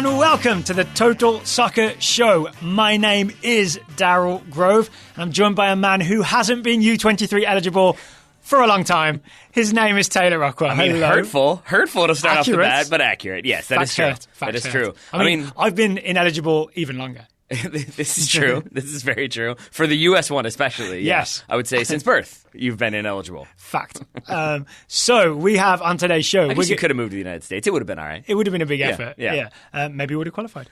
and welcome to the Total Soccer Show. My name is Daryl Grove, and I'm joined by a man who hasn't been U23 eligible for a long time. His name is Taylor Rockwell. I mean, hello. hurtful to start Accurate. off the bat, but accurate. Yes, that is true. That is true. I mean, I've been ineligible even longer. This is true. This is very true. For the US one especially. Yeah. Yes. I would say since birth, you've been ineligible. Fact. So we have on today's show... I guess you could have moved to the United States. It would have been all right. It would have been a big effort. Yeah. Maybe we would have qualified.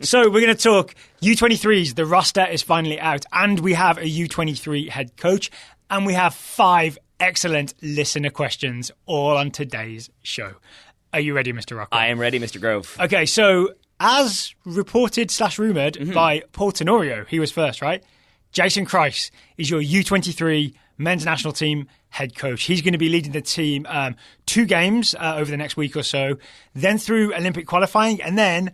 So we're going to talk U23s. The roster is finally out. And we have a U23 head coach. And we have 5 excellent listener questions all on today's show. Are you ready, Mr. Rockwell? I am ready, Mr. Grove. Okay, so... as reported / rumoured by Paul Tenorio, he was first, right? Jason Kreis is your U23 men's national team head coach. He's going to be leading the team 2 games over the next week or so, then through Olympic qualifying, and then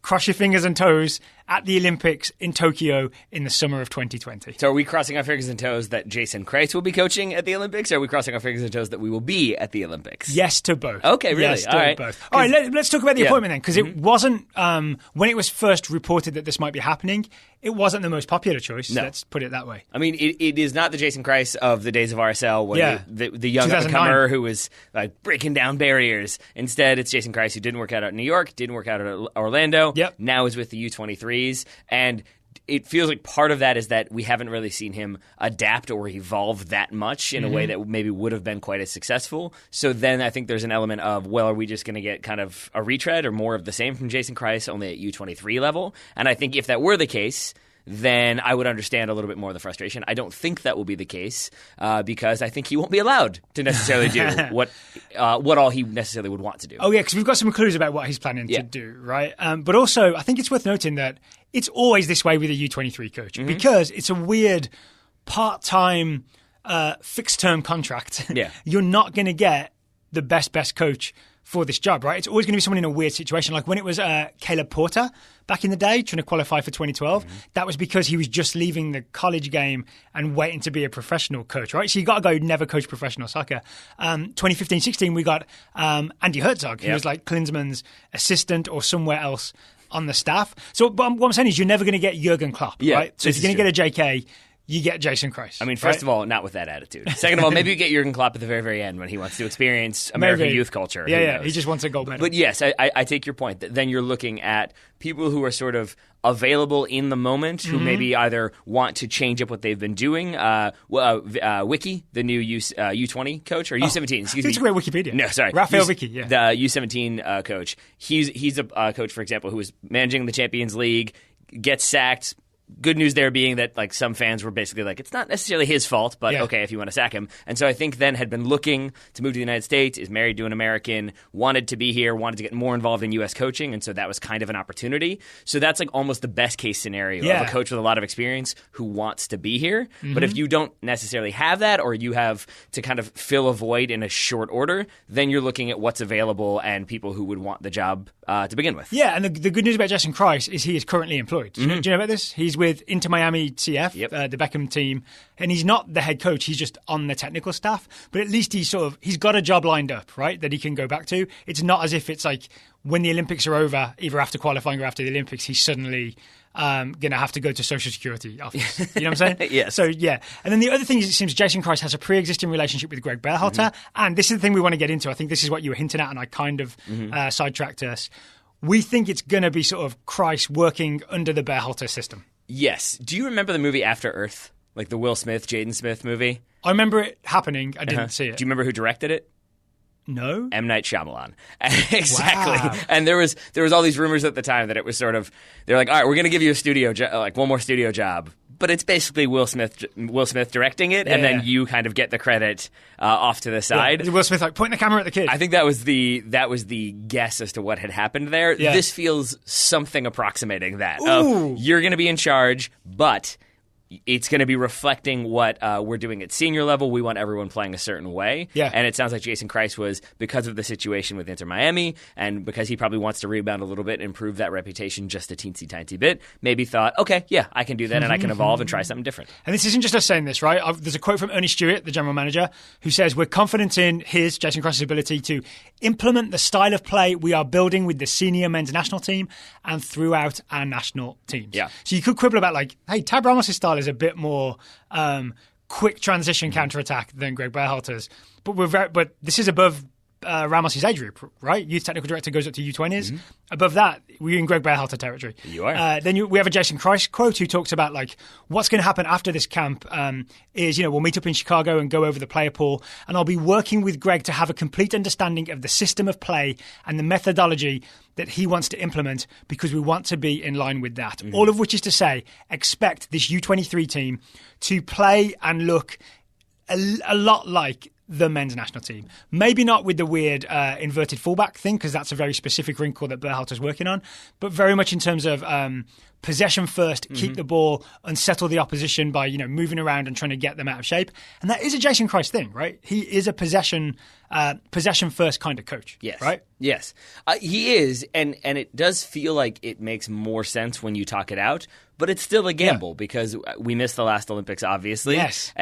cross your fingers and toes at the Olympics in Tokyo in the summer of 2020. So are we crossing our fingers and toes that Jason Kreis will be coaching at the Olympics, or are we crossing our fingers and toes that we will be at the Olympics? Yes to both. Okay, really? Yes to all right. both. All right, let's talk about the appointment then, because it wasn't, when it was first reported that this might be happening, it wasn't the most popular choice. No. Let's put it that way. I mean, it is not the Jason Kreis of the days of RSL, when the young up-and-comer who was like breaking down barriers. Instead, it's Jason Kreis, who didn't work out at New York, didn't work out at Orlando, now is with the U23s, and it feels like part of that is that we haven't really seen him adapt or evolve that much in a way that maybe would have been quite as successful. So then I think there's an element of, well, are we just going to get kind of a retread or more of the same from Jason Kreis, only at U23 level? And I think if that were the case, then I would understand a little bit more of the frustration. I don't think that will be the case because I think he won't be allowed to necessarily do what all he necessarily would want to do. Oh, yeah, because we've got some clues about what he's planning to do, right? But also, I think it's worth noting that it's always this way with a U23 coach because it's a weird part-time fixed-term contract. Yeah. You're not going to get the best coach for this job, right? It's always going to be someone in a weird situation. Like when it was Caleb Porter back in the day trying to qualify for 2012, that was because he was just leaving the college game and waiting to be a professional coach, right? So you got to go never coach professional soccer. 2015-16, we got Andy Herzog, who was like Klinsmann's assistant or somewhere else on the staff. So what I'm saying is you're never going to get Jurgen Klopp, right? So if you're going to get a JK, you get Jason Kreis. I mean, first of all, not with that attitude. Second of all, maybe you get Jurgen Klopp at the very, very end when he wants to experience American youth culture. Yeah, he just wants a gold medal. But yes, I take your point. Then you're looking at people who are sort of available in the moment, who maybe either want to change up what they've been doing. Wiki, the new U20 coach, or U17, excuse me. It's about Wikipedia. No, sorry. Raphael Wiki, the U17 coach. He's a coach, for example, who was managing the Champions League, gets sacked. Good news there being that like some fans were basically like, it's not necessarily his fault, but okay, if you want to sack him. And so I think then had been looking to move to the United States, is married to an American, wanted to be here, wanted to get more involved in U.S. coaching, and so that was kind of an opportunity. So that's like almost the best case scenario of a coach with a lot of experience who wants to be here. But if you don't necessarily have that, or you have to kind of fill a void in a short order, then you're looking at what's available and people who would want the job to begin with. Yeah, and the good news about Jason Kreis is he is currently employed. Do you know about this? He's with Inter Miami CF, the Beckham team, and he's not the head coach. He's just on the technical staff. But at least he's got a job lined up, right, that he can go back to. It's not as if it's like when the Olympics are over, either after qualifying or after the Olympics, he's suddenly going to have to go to Social Security office. You know what I'm saying? Yes. So, yeah. And then the other thing is, it seems Jason Kreis has a pre-existing relationship with Greg Berhalter. And this is the thing we want to get into. I think this is what you were hinting at, and I kind of sidetracked us. We think it's going to be sort of Kreis working under the Berhalter system. Yes. Do you remember the movie After Earth? Like the Will Smith, Jaden Smith movie? I remember it happening. I didn't see it. Do you remember who directed it? No. M. Night Shyamalan. Exactly. Wow. And there was all these rumors at the time that it was sort of, they're like, all right, we're going to give you a studio like one more studio job. But it's basically Will Smith directing it, and then you kind of get the credit off to the side. Yeah. Will Smith like pointing the camera at the kid. I think that was the guess as to what had happened there. Yeah. This feels something approximating that. Ooh. You're going to be in charge, but it's going to be reflecting what we're doing at senior level. We want everyone playing a certain way. Yeah. And it sounds like Jason Kreis was, because of the situation with Inter Miami and because he probably wants to rebound a little bit and improve that reputation just a teensy tiny bit, maybe thought, okay, yeah, I can do that and I can evolve and try something different. And this isn't just us saying this, right? There's a quote from Ernie Stewart, the general manager, who says, we're confident in Jason Kreis' ability to implement the style of play we are building with the senior men's national team and throughout our national teams. Yeah. So you could quibble about like, hey, Tab Ramos' style is a bit more quick transition counterattack than Greg Berhalter's, but this is above Ramos' age group, right? Youth technical director goes up to U20s. Above that, we're in Greg Berhalter territory. You are. We have a Jason Kreis quote who talks about like what's going to happen after this camp is, we'll meet up in Chicago and go over the player pool, and I'll be working with Greg to have a complete understanding of the system of play and the methodology that he wants to implement because we want to be in line with that. All of which is to say, expect this U23 team to play and look a lot like the men's national team. Maybe not with the weird inverted fullback thing, because that's a very specific wrinkle that Berhalter's working on, but very much in terms of possession first, keep the ball, unsettle the opposition by moving around and trying to get them out of shape. And that is a Jason Kreis thing, right? He is a possession first kind of coach. Yes. Right? Yes. He is, and it does feel like it makes more sense when you talk it out, but it's still a gamble because we missed the last Olympics, obviously. Yes.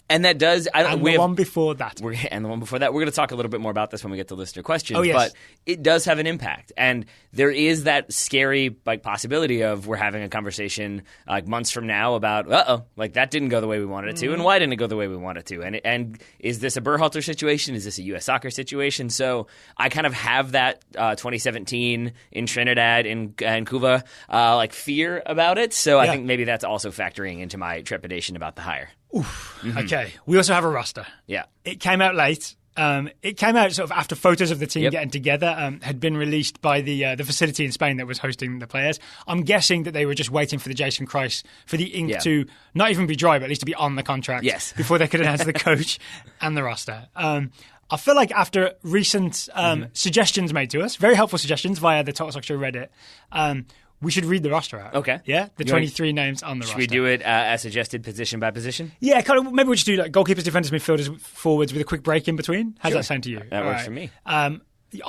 And that does... the one before that. We're going to talk a little bit more about this when we get to listener questions. Oh, yes. But it does have an impact. And there is that scary possibility of we're having a conversation months from now about, that didn't go the way we wanted it to. And why didn't it go the way we wanted it to? And is this a Berhalter situation? Is this a U.S. soccer situation? So I kind of have that 2017 in Trinidad and Cuba fear about it. So I think maybe that's also factoring into my trepidation about the hire. Okay. We also have a roster. Yeah. It came out late. It came out sort of after photos of the team getting together had been released by the facility in Spain that was hosting the players. I'm guessing that they were just waiting for the Jason Kreis, for the ink to not even be dry, but at least to be on the contract before they could announce the coach and the roster. I feel like after recent suggestions made to us, very helpful suggestions via the Total Soccer Show Reddit, we should read the roster out. Okay. Yeah? The 23 names on the roster. Should we do it as suggested position by position? Yeah, maybe we'll just do goalkeepers, defenders, midfielders, forwards with a quick break in between. How's that sound to you? That works for me. I'll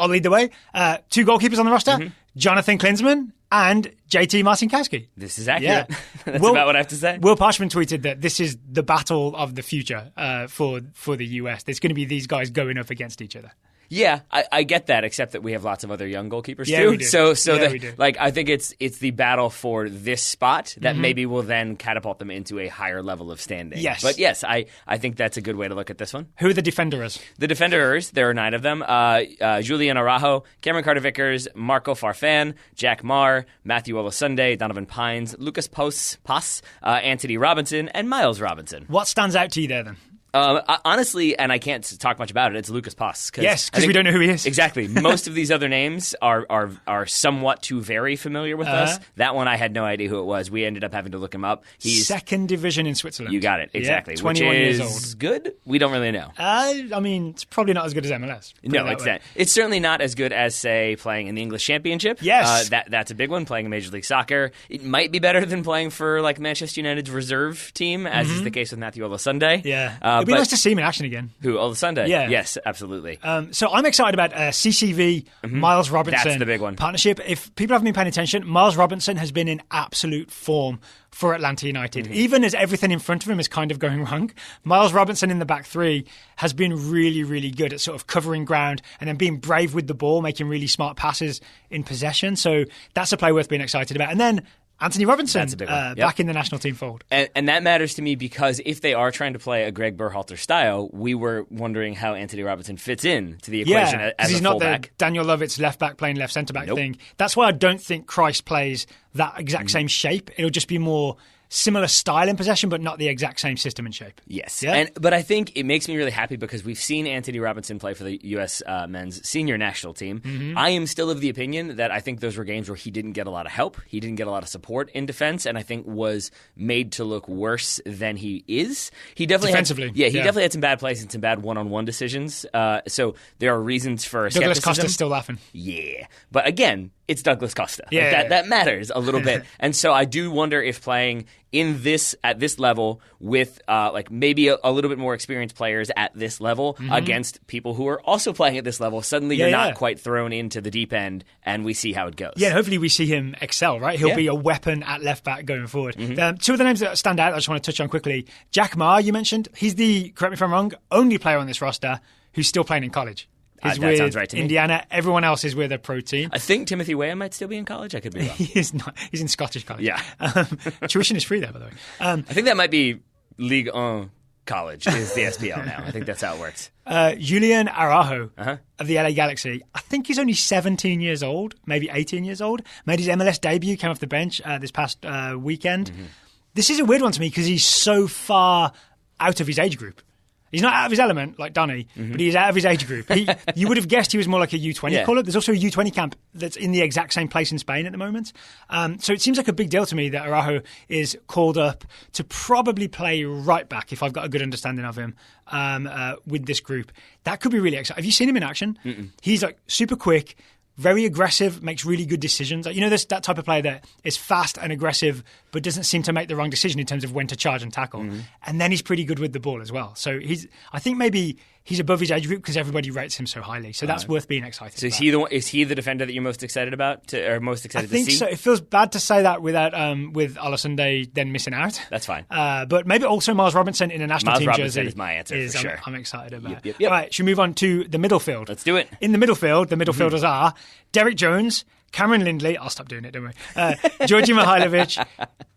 lead the way. 2 goalkeepers on the roster, Jonathan Klinsmann and JT Marcinkowski. This is accurate. Yeah. That's about what I have to say. Will Parchman tweeted that this is the battle of the future for the US. There's going to be these guys going up against each other. Yeah, I get that, except that we have lots of other young goalkeepers too. We do. We do. I think it's the battle for this spot that maybe will then catapult them into a higher level of standing. Yes. But yes, I think that's a good way to look at this one. Who are the defenders? The defenders, there are 9 of them. Julian Araujo, Cameron Carter-Vickers, Marco Farfan, Jack Marr, Matthew Olasunde, Donovan Pines, Lucas Pass, Anthony Robinson, and Miles Robinson. What stands out to you there then? Honestly, and I can't talk much about it, it's Lucas Pass. Yes, because we don't know who he is. Exactly. Most of these other names are somewhat too very familiar with us. That one, I had no idea who it was. We ended up having to look him up. He's second division in Switzerland. You got it. Exactly. 21 which is years old. Good? We don't really know. It's probably not as good as MLS. No, it's not. It's certainly not as good as, say, playing in the English Championship. Yes. That's a big one, playing in Major League Soccer. It might be better than playing for Manchester United's reserve team, as is the case with Matthew Olasunde. Yeah. It'd be nice to see him in action again. Who? Olasunde? Yeah. Yes, absolutely. So I'm excited about CCV, Miles Robinson. That's the big one. Partnership. If people haven't been paying attention, Miles Robinson has been in absolute form for Atlanta United. Even as everything in front of him is kind of going wrong, Miles Robinson in the back 3 has been really, really good at sort of covering ground and then being brave with the ball, making really smart passes in possession. So that's a play worth being excited about. And then Anthony Robinson back in the national team fold. And that matters to me because if they are trying to play a Greg Berhalter style, we were wondering how Anthony Robinson fits in to the equation as he's a not fullback. The Daniel Lovitz left back playing left centre back thing. That's why I don't think Kreis plays that exact same shape. It'll just be more similar style in possession, but not the exact same system and shape. Yes. Yeah? But I think it makes me really happy because we've seen Anthony Robinson play for the U.S. men's senior national team. I am still of the opinion that I think those were games where he didn't get a lot of help. He didn't get a lot of support in defense, and I think was made to look worse than he is. He definitely defensively. Definitely had some bad plays and some bad one-on-one decisions. So there are reasons for Douglas skepticism. Costa's still laughing. Yeah. But again, it's Douglas Costa. Yeah. That matters a little bit. And so I do wonder if playing at this level with maybe a little bit more experienced players at this level against people who are also playing at this level, suddenly you're not quite thrown into the deep end, and we see how it goes. Yeah, and hopefully we see him excel, right? He'll be a weapon at left back going forward. Two of the names that stand out, I just want to touch on quickly. Jack Ma, you mentioned. He's the, correct me if I'm wrong, only player on this roster who's still playing in college. He's that with sounds right to me. Indiana. Everyone else is with a pro team. I think Timothy Weah might still be in college. I could be wrong. He is not. He's in Scottish college. Yeah. Tuition is free there, by the way. I think that might be Ligue 1 college is the SPL now. I think that's how it works. Julian Araujo of the LA Galaxy. I think he's only 17 years old, maybe 18 years old. Made his MLS debut, came off the bench this past weekend. This is a weird one to me because he's so far out of his age group. He's not out of his element like Donny, but he is out of his age group. You would have guessed he was more like a U20 call-up. There's also a U20 camp that's in the exact same place in Spain at the moment. So it seems like a big deal to me that Araujo is called up to probably play right back, if I've got a good understanding of him, with this group. That could be really exciting. Have you seen him in action? He's like super quick, very aggressive, makes really good decisions. Like, there's that type of player that is fast and aggressive, but doesn't seem to make the wrong decision in terms of when to charge and tackle. And then he's pretty good with the ball as well. So I think maybe he's above his age group because everybody rates him so highly. So that's worth being excited about. So is he the defender that you're most excited about, or most excited to see? I think so. It feels bad to say that without with Alasunde then missing out. That's fine. But maybe also Miles Robinson in a national team Robinson jersey is my answer for sure. I'm excited about. Yep. All right, should we move on to the middle field? Let's do it. In the middle field, the midfielders are Derek Jones, Cameron Lindley. I'll stop doing it, don't worry. Georgi Mihailovic,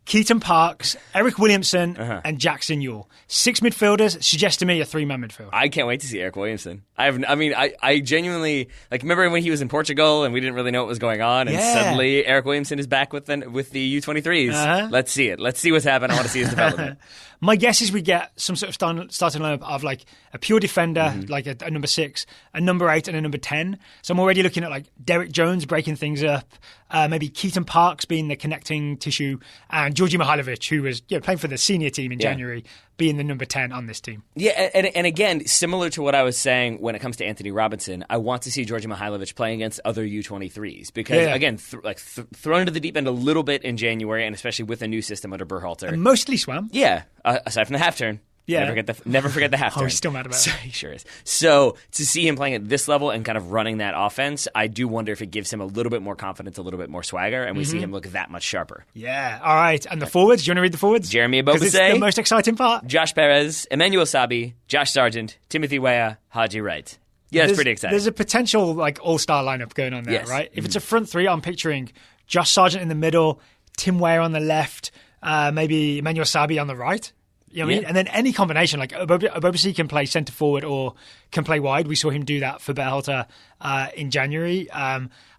Keaton Parks, Eric Williamson, and Jackson Ewell. 6 midfielders suggest to me a 3-man midfield. I can't wait to see Eric Williamson. I genuinely remember when he was in Portugal and we didn't really know what was going on, and suddenly Eric Williamson is back with the U23s. Let's see it. Let's see what's happened. I want to see his development. My guess is we get some sort of starting lineup of like a pure defender, like a number 6, a number 8, and a number 10. So I'm already looking at like Derek Jones breaking things up, maybe Keaton Parks being the connecting tissue, and Georgi Mihailovic, who was playing for the senior team in January, being the number 10 on this team. Yeah, and again, similar to what I was saying when it comes to Anthony Robinson, I want to see Georgi Mihailovic playing against other U23s because, again, thrown into the deep end a little bit in January, and especially with a new system under Berhalter. And mostly swam. Yeah, aside from the half turn. Yeah. Never forget the half turn. Oh, he's still mad about it. He sure is. So to see him playing at this level and kind of running that offense, I do wonder if it gives him a little bit more confidence, a little bit more swagger, and we see him look that much sharper. Yeah. All right. And the forwards? Do you want to read the forwards? Jeremy Ebobisse. Because it's the most exciting part. Josh Perez, Emmanuel Sabi, Josh Sargent, Timothy Weah, Haji Wright. Yeah, it's pretty exciting. There's a potential like all-star lineup going on there, right? If it's a front three, I'm picturing Josh Sargent in the middle, Tim Weah on the left, maybe Emmanuel Sabi on the right. You know what I mean? And then any combination, like Ebobisse can play centre forward or can play wide. We saw him do that for Berhalter in January.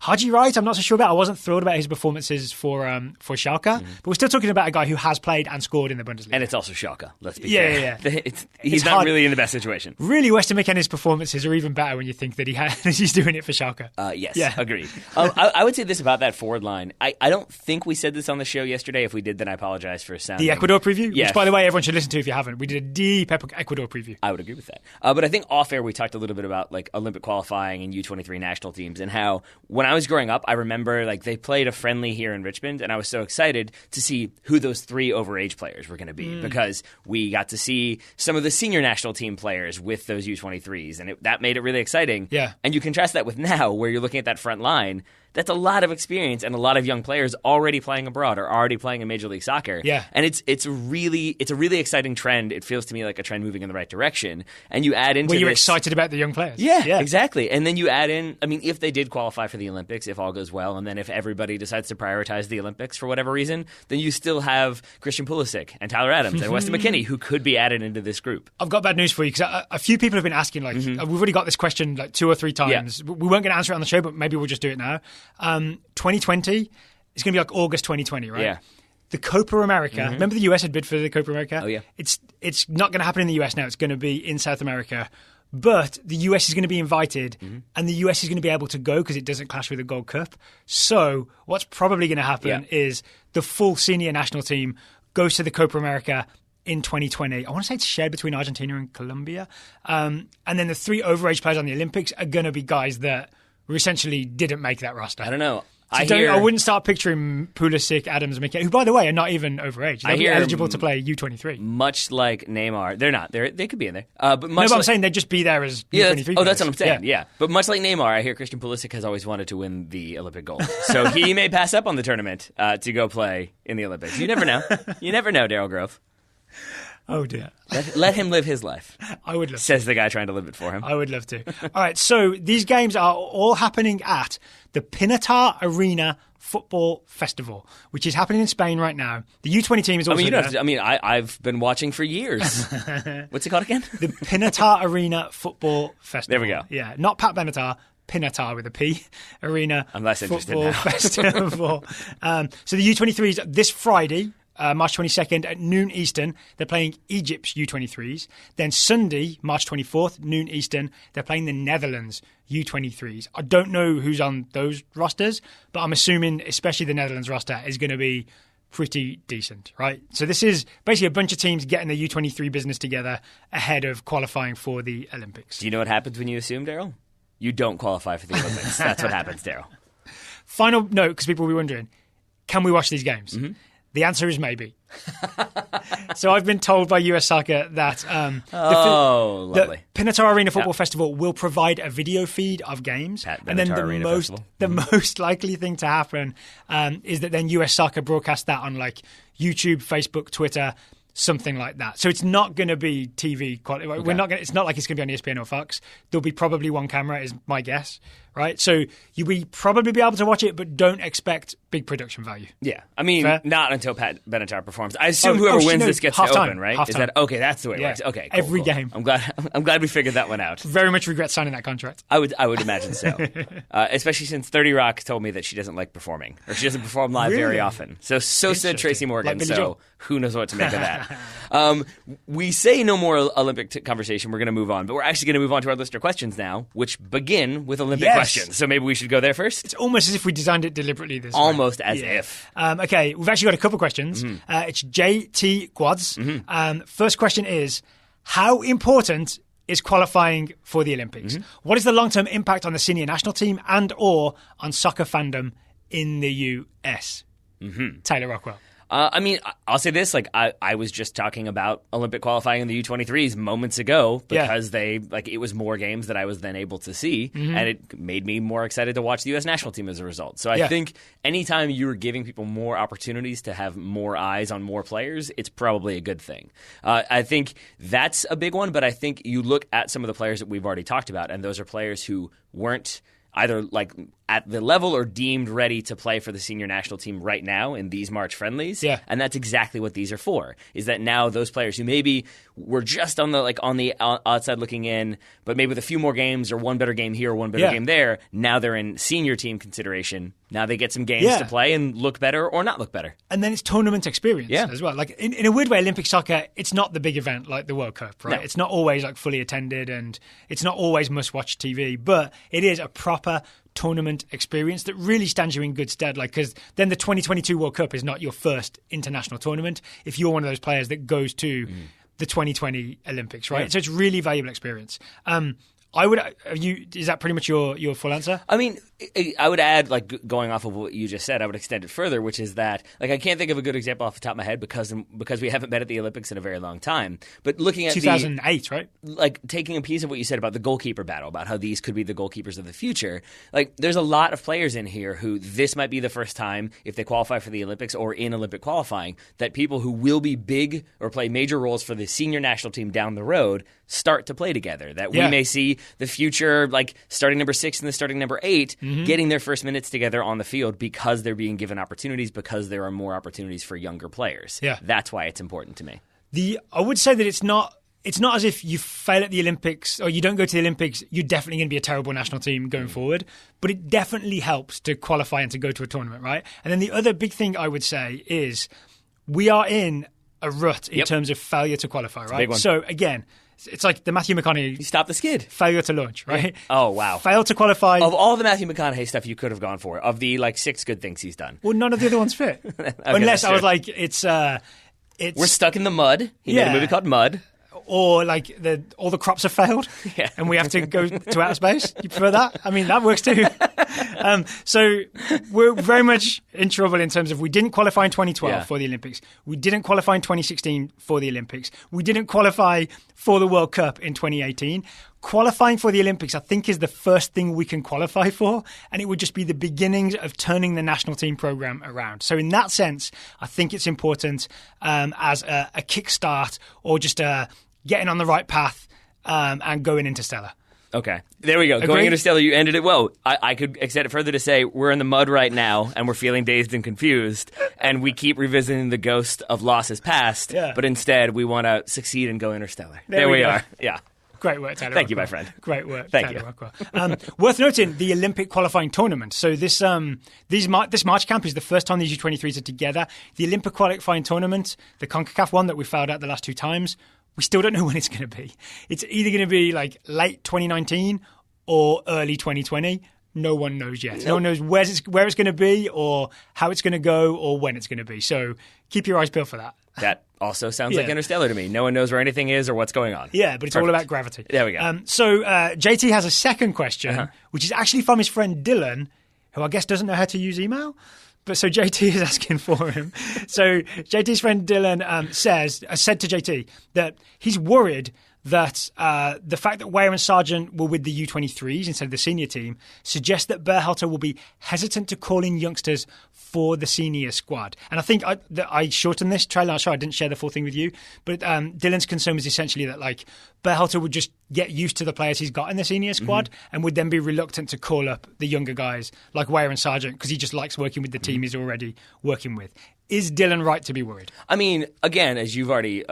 Haji Wright, I'm not so sure about. I wasn't thrilled about his performances for Schalke, but we're still talking about a guy who has played and scored in the Bundesliga. And it's also Schalke, let's be fair. Yeah. He's not really in the best situation. Really, Weston McKenna's performances are even better when you think that he's doing it for Schalke. Yes, agreed. I would say this about that forward line. I don't think we said this on the show yesterday. If we did, then I apologize for sounding... The Ecuador preview? Yes. Which, by the way, everyone should listen to if you haven't. We did a deep Ecuador preview. I would agree with that. But I think off-air we talked a little bit about like Olympic qualifying and U23 national teams and how when I was growing up, I remember like they played a friendly here in Richmond and I was so excited to see who those 3 overage players were going to be because we got to see some of the senior national team players with those U23s and that made it really exciting. Yeah. And you contrast that with now where you're looking at that front line. That's a lot of experience and a lot of young players already playing abroad or already playing in Major League Soccer. Yeah. And it's a really exciting trend. It feels to me like a trend moving in the right direction. And you add into you're excited about the young players. Yeah, exactly. And then you add in, I mean, if they did qualify for the Olympics, if all goes well, and then if everybody decides to prioritize the Olympics for whatever reason, then you still have Christian Pulisic and Tyler Adams and Weston McKennie who could be added into this group. I've got bad news for you because a few people have been asking, like, we've already got this question like 2 or 3 times. Yeah. We weren't going to answer it on the show, but maybe we'll just do it now. 2020 is going to be like August 2020, right? Yeah. The Copa America. Remember the US had bid for the Copa America? Oh, yeah. It's not going to happen in the US now. It's going to be in South America. But the US is going to be invited and the US is going to be able to go because it doesn't clash with the Gold Cup. So what's probably going to happen is the full senior national team goes to the Copa America in 2020. I want to say it's shared between Argentina and Colombia. And then the 3 overage players on the Olympics are going to be guys that essentially didn't make that roster. I don't know. I wouldn't start picturing Pulisic, Adams, McKennie, who, by the way, are not even overage. They'll be eligible to play U23. Much like Neymar. They're not. They could be in there. But I'm saying they'd just be there as U23 players. That's what I'm saying, yeah. But much like Neymar, I hear Christian Pulisic has always wanted to win the Olympic gold. So he may pass up on the tournament to go play in the Olympics. You never know. You never know, Daryl Grove. Oh, dear. Let him live his life. I would love Says the guy trying to live it for him. I would love to. All right, so these games are all happening at the Pinatar Arena Football Festival, which is happening in Spain right now. The U20 team is also I've been watching for years. What's it called again? The Pinatar Arena Football Festival. There we go. Yeah, not Pat Benatar. Pinatar with a P, Arena I'm less interested Football Festival. So the U23s this Friday, March 22nd at noon Eastern, they're playing Egypt's U23s. Then Sunday, March 24th, noon Eastern, they're playing the Netherlands U23s. I don't know who's on those rosters, but I'm assuming especially the Netherlands roster is going to be pretty decent, right? So this is basically a bunch of teams getting the U23 business together ahead of qualifying for the Olympics. Do you know what happens when you assume, Daryl? You don't qualify for the Olympics. That's what happens, Daryl. Final note, because people will be wondering, can we watch these games? Mm-hmm. The answer is maybe. So I've been told by US Soccer that the Pinatar Arena Football Festival will provide a video feed of games. And then the most likely thing to happen is that then US Soccer broadcast that on like YouTube, Facebook, Twitter, something like that. So it's not going to be TV quality. Okay. It's not like it's going to be on ESPN or Fox. There'll be probably one camera, is my guess, right? So you will probably be able to watch it, but don't expect big production value. Yeah, I mean, not until Pat Benatar performs. I assume whoever wins this gets to open, right? Half-time. Is that okay? That's the way it works. Okay, cool, every game. I'm glad we figured that one out. Very much regret signing that contract. I would imagine so, especially since 30 Rock told me that she doesn't like performing, or she doesn't perform live very often. So said Tracy Morgan. Like so who knows what to make of that? We say no more Olympic conversation. We're going to move on, but we're actually going to move on to our listener questions now, which begin with Olympic questions. So maybe we should go there first. It's almost as if we designed it deliberately this way. Almost as if. Okay, we've actually got a couple of questions. Mm-hmm. It's JT Quads. Mm-hmm. First question is, how important is qualifying for the Olympics? Mm-hmm. What is the long-term impact on the senior national team and or on soccer fandom in the US? Mm-hmm. Taylor Rockwell. I mean, I'll say this, like, I was just talking about Olympic qualifying in the U23s moments ago because it was more games that I was then able to see, and it made me more excited to watch the U.S. national team as a result. So I think anytime you're giving people more opportunities to have more eyes on more players, it's probably a good thing. I think that's a big one, but I think you look at some of the players that we've already talked about, and those are players who weren't either like at the level or deemed ready to play for the senior national team right now in these March friendlies. Yeah. And that's exactly what these are for, is that now those players who maybe were just on the outside looking in, but maybe with a few more games or one better game here or one better game there, now they're in senior team consideration. Now they get some games to play and look better or not look better. And then it's tournament experience as well. Like in a weird way, Olympic soccer, it's not the big event like the World Cup, right? No. It's not always like fully attended and it's not always must-watch TV, but it is a proper tournament experience that really stands you in good stead. Like, because then the 2022 World Cup is not your first international tournament if you're one of those players that goes to the 2020 Olympics, right? Yeah. So it's really valuable experience. Is that pretty much your full answer? I mean, I would add, like, going off of what you just said, I would extend it further, which is that, like, I can't think of a good example off the top of my head because we haven't been at the Olympics in a very long time. But looking at 2008, right? Like, taking a piece of what you said about the goalkeeper battle, about how these could be the goalkeepers of the future, like, there's a lot of players in here who this might be the first time, if they qualify for the Olympics or in Olympic qualifying, that people who will be big or play major roles for the senior national team down the road start to play together. That we may see the future, like starting number 6 and the starting number 8, getting their first minutes together on the field because they're being given opportunities, because there are more opportunities for younger players. Yeah. That's why it's important to me. I would say that it's not as if you fail at the Olympics or you don't go to the Olympics, you're definitely going to be a terrible national team going forward. But it definitely helps to qualify and to go to a tournament, right? And then the other big thing I would say is we are in a rut in terms of failure to qualify, right? Big one. So again, it's like the Matthew McConaughey. You stop the skid. Failure to launch, right? Yeah. Oh, wow. Fail to qualify. Of all the Matthew McConaughey stuff you could have gone for, of the 6 good things he's done. Well, none of the other ones fit. Okay, unless I was like, it's We're stuck in the mud. He made a movie called Mud. Or all the crops have failed and we have to go to outer space. You prefer that? I mean, that works too. So we're very much in trouble in terms of we didn't qualify in 2012 for the Olympics. We didn't qualify in 2016 for the Olympics. We didn't qualify for the World Cup in 2018. Qualifying for the Olympics, I think, is the first thing we can qualify for, and it would just be the beginnings of turning the national team program around. So in that sense, I think it's important as a kickstart or just getting on the right path and going interstellar. Okay. There we go. Agreed? Going interstellar, you ended it well. I could extend it further to say we're in the mud right now and we're feeling dazed and confused and we keep revisiting the ghost of losses past, but instead we want to succeed and go interstellar. There we are. Yeah. Great work, Taylor. Thank you, my friend. Great work, Thank Taylor you. Worth noting, the Olympic qualifying tournament. So this March camp is the first time these U23s are together. The Olympic qualifying tournament, the CONCACAF one that we failed at the last 2 times, we still don't know when it's going to be. It's either going to be like late 2019 or early 2020. No one knows yet. Nope. No one knows where it's going to be or how it's going to go or when it's going to be. So keep your eyes peeled for that. That also sounds like Interstellar to me. No one knows where anything is or what's going on. Yeah, but it's all about gravity. There we go. So JT has a second question, which is actually from his friend Dylan, who I guess doesn't know how to use email. But so JT is asking for him. So JT's friend Dylan said to JT that he's worried that the fact that Weir and Sargent were with the U23s instead of the senior team suggests that Berhalter will be hesitant to call in youngsters for the senior squad. And I think I shortened this trailer. I'm sure I didn't share the full thing with you. But Dylan's concern was essentially that Berhalter would just get used to the players he's got in the senior squad and would then be reluctant to call up the younger guys like Weir and Sargent because he just likes working with the team he's already working with. Is Dylan right to be worried? I mean, again, as you've already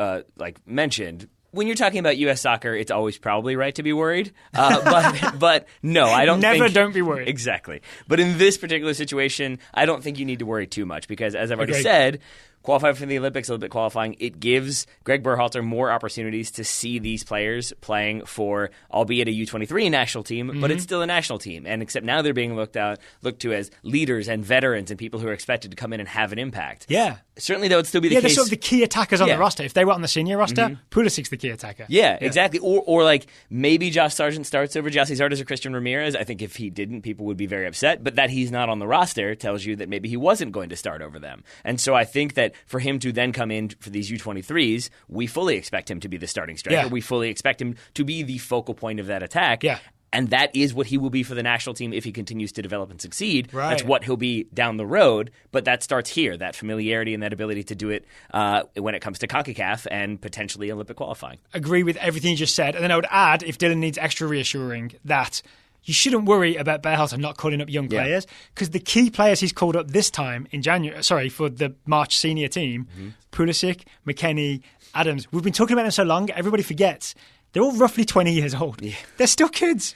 mentioned, when you're talking about U.S. soccer, it's always probably right to be worried. But no, I don't think... don't be worried. Exactly. But in this particular situation, I don't think you need to worry too much because, as I've already said, qualifying for the Olympics, Olympic qualifying, it gives Greg Berhalter more opportunities to see these players playing for, albeit a U23 national team, but it's still a national team. And except now they're being looked to as leaders and veterans and people who are expected to come in and have an impact. Yeah. Certainly, that would still be the case. Yeah, they're sort of the key attackers on the roster. If they were on the senior roster, Pulisic's the key attacker. Yeah, exactly. Or maybe Josh Sargent starts over Jesse Zardes or Christian Ramirez. I think if he didn't, people would be very upset. But that he's not on the roster tells you that maybe he wasn't going to start over them. And so I think that for him to then come in for these U23s, we fully expect him to be the starting striker. Yeah. We fully expect him to be the focal point of that attack. Yeah. And that is what he will be for the national team if he continues to develop and succeed. Right. That's what he'll be down the road. But that starts here, that familiarity and that ability to do it when it comes to CONCACAF and potentially Olympic qualifying. Agree with everything you just said. And then I would add, if Dylan needs extra reassuring, that you shouldn't worry about Berhalter not calling up young players because the key players he's called up this time in January, for the March senior team, Pulisic, McKennie, Adams. We've been talking about them so long, everybody forgets. They're all roughly 20 years old. Yeah. They're still kids.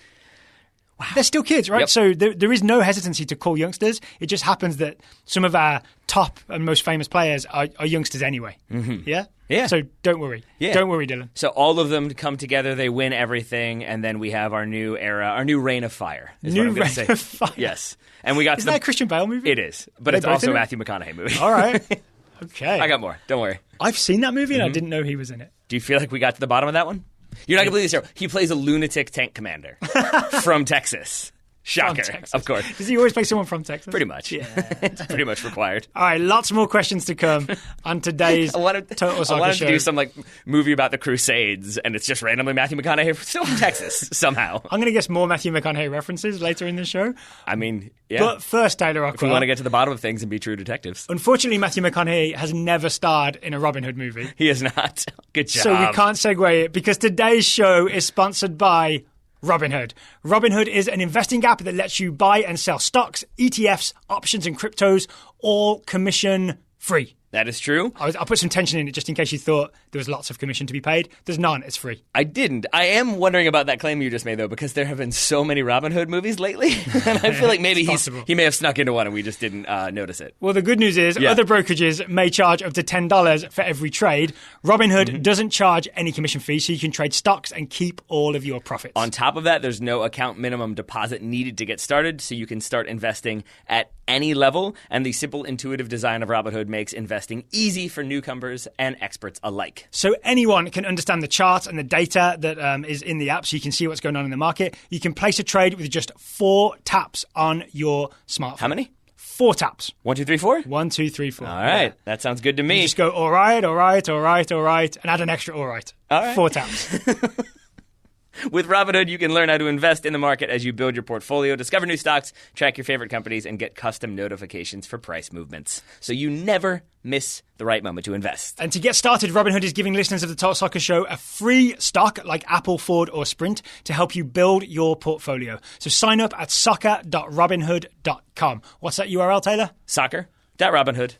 Wow. They're still kids, right? Yep. So there is no hesitancy to call youngsters. It just happens that some of our top and most famous players are youngsters anyway. Yeah? Yeah. So don't worry. Yeah. Don't worry, Dylan. So all of them come together, they win everything, and then we have our new era, our new reign of fire. New reign of fire. Yes. And we got Is that a Christian Bale movie? It is. But it's also a Matthew McConaughey movie. All right. Okay. I got more. Don't worry. I've seen that movie and I didn't know he was in it. Do you feel like we got to the bottom of that one? You're not going to believe this, Daryl. He plays a lunatic tank commander from Texas. Shocker, of course. Does he always play someone from Texas? Pretty much. Yeah. It's pretty much required. All right, lots more questions to come on today's Total Soccer Show. I wanted to do some movie about the Crusades, and it's just randomly Matthew McConaughey still from Texas, somehow. I'm going to guess more Matthew McConaughey references later in the show. I mean, yeah. But first, Taylor Rockwell. If we want to get to the bottom of things and be true detectives. Unfortunately, Matthew McConaughey has never starred in a Robinhood movie. He has not. Good job. So we can't segue it because today's show is sponsored by Robinhood. Robinhood is an investing app that lets you buy and sell stocks, ETFs, options, and cryptos, all commission-free. That is true. I'll put some tension in it just in case you thought there was lots of commission to be paid. There's none. It's free. I didn't. I am wondering about that claim you just made, though, because there have been so many Robin Hood movies lately. And I feel like maybe he may have snuck into one and we just didn't notice it. Well, the good news is other brokerages may charge up to $10 for every trade. Robinhood doesn't charge any commission fee, so you can trade stocks and keep all of your profits. On top of that, there's no account minimum deposit needed to get started, so you can start investing at any level. And the simple, intuitive design of Robinhood makes investing investing easy for newcomers and experts alike. So anyone can understand the charts and the data that is in the app, so you can see what's going on in the market. You can place a trade with just 4 taps on your smartphone. How many? 4 taps. 1, 2, 3, 4? 1, 2, 3, 4. All right. That sounds good to me. You just go, all right, all right, all right, all right, and add an extra all right. All right. 4 taps. With Robinhood, you can learn how to invest in the market as you build your portfolio, discover new stocks, track your favorite companies, and get custom notifications for price movements. So you never miss the right moment to invest. And to get started, Robinhood is giving listeners of the Total Soccer Show a free stock like Apple, Ford, or Sprint to help you build your portfolio. So sign up at soccer.robinhood.com. What's that URL, Taylor? Soccer.robinhood.com.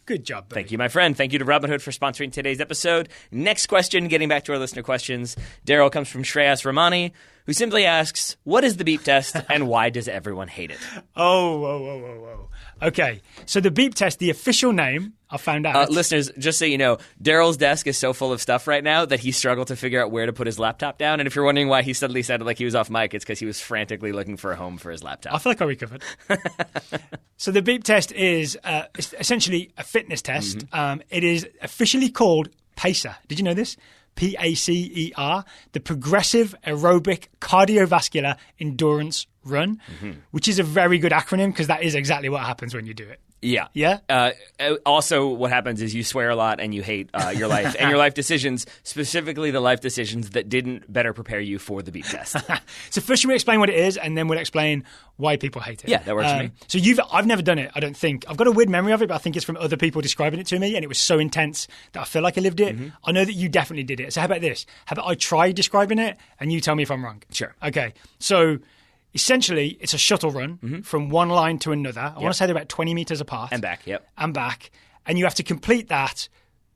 Good job, buddy. Thank you, my friend. Thank you to Robinhood for sponsoring today's episode. Next question, getting back to our listener questions. Daryl comes from Shreyas Ramani, who simply asks, what is the beep test and why does everyone hate it? Whoa. Okay, so the beep test, the official name, I found out. Listeners, just so you know, Daryl's desk is so full of stuff right now that he struggled to figure out where to put his laptop down. And if you're wondering why he suddenly sounded like he was off mic, it's because he was frantically looking for a home for his laptop. I feel like I recovered. So the beep test is essentially a fitness test. Mm-hmm. It is officially called PACER. Did you know this? PACER, the Progressive Aerobic Cardiovascular Endurance Run, which is a very good acronym because that is exactly what happens when you do it. Yeah. Yeah? Also, what happens is you swear a lot and you hate your life and your life decisions, specifically the life decisions that didn't better prepare you for the beep test. So first you will explain what it is and then we'll explain why people hate it. Yeah, that works for me. So I've never done it, I don't think. I've got a weird memory of it, but I think it's from other people describing it to me and it was so intense that I feel like I lived it. Mm-hmm. I know that you definitely did it. So how about this? How about I try describing it and you tell me if I'm wrong? Sure. Okay. So essentially, it's a shuttle run from one line to another. I want to say they're about 20 meters apart. And back, yep. And back. And you have to complete that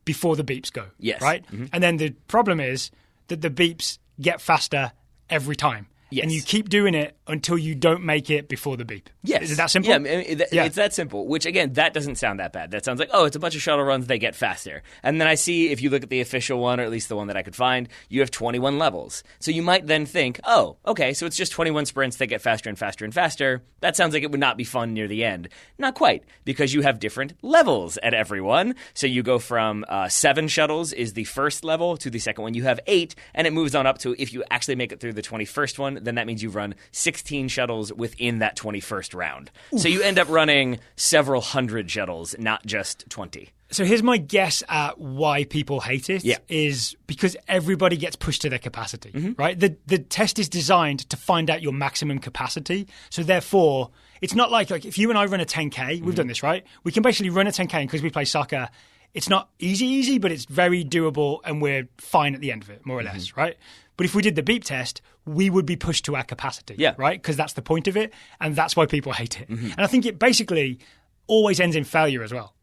before the beeps go. Yes. Right? Mm-hmm. And then the problem is that the beeps get faster every time. Yes. And you keep doing it until you don't make it before the beep. Yes. Is it that simple? Yeah, it's that simple, which, again, that doesn't sound that bad. That sounds like, oh, it's a bunch of shuttle runs, they get faster. And then I see, if you look at the official one, or at least the one that I could find, you have 21 levels. So you might then think, oh, okay, so it's just 21 sprints that get faster and faster and faster. That sounds like it would not be fun near the end. Not quite, because you have different levels at every one. So you go from 7 shuttles is the first level to the second one. You have 8, and it moves on up to, if you actually make it through the 21st one, then that means you've run 16 shuttles within that 21st round. Oof. So you end up running several hundred shuttles, not just 20. So here's my guess at why people hate it is because everybody gets pushed to their capacity, right? The test is designed to find out your maximum capacity. So therefore, it's not like if you and I run a 10K, we've done this, right? We can basically run a 10K because we play soccer. It's not easy, but it's very doable and we're fine at the end of it, more or less, right? But if we did the beep test, we would be pushed to our capacity, right? Because that's the point of it, and that's why people hate it. And I think it basically always ends in failure as well.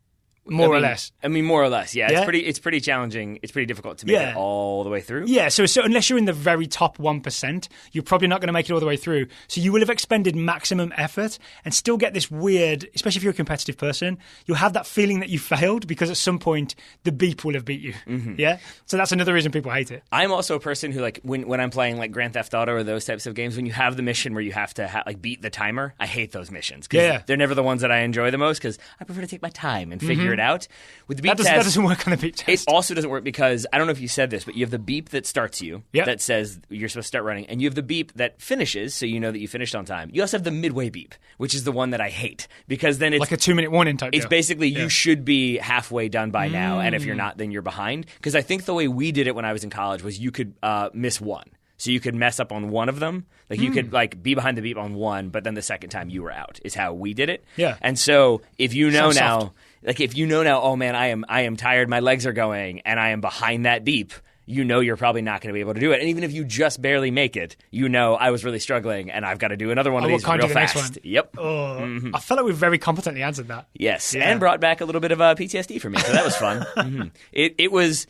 More or less. I mean, more or less, yeah. It's pretty challenging. It's pretty difficult to make it all the way through. Yeah, so unless you're in the very top 1%, you're probably not going to make it all the way through. So you will have expended maximum effort and still get this weird, especially if you're a competitive person, you'll have that feeling that you failed because at some point the beep will have beat you. Yeah? So that's another reason people hate it. I'm also a person who, when I'm playing Grand Theft Auto or those types of games, when you have the mission where you have to beat the timer, I hate those missions. Because they're never the ones that I enjoy the most because I prefer to take my time and figure it out. With the beep test, that doesn't work on the beep test. It also doesn't work because, I don't know if you said this, but you have the beep that starts you that says you're supposed to start running, and you have the beep that finishes, so you know that you finished on time. You also have the midway beep, which is the one that I hate, because then it's like a 2-minute warning type It's basically you should be halfway done by now, and if you're not, then you're behind. Because I think the way we did it when I was in college was you could miss one. So you could mess up on one of them. You could be behind the beep on one, but then the second time you were out is how we did it. Yeah. And so if you know now, if you know now, oh man, I am tired, my legs are going, and I am behind that beep, you know you're probably not going to be able to do it. And even if you just barely make it, you know I was really struggling, and I've got to do another one of these real fast. Yep. Oh, I felt like we've very competently answered that. Yes, and brought back a little bit of PTSD for me, so that was fun. It was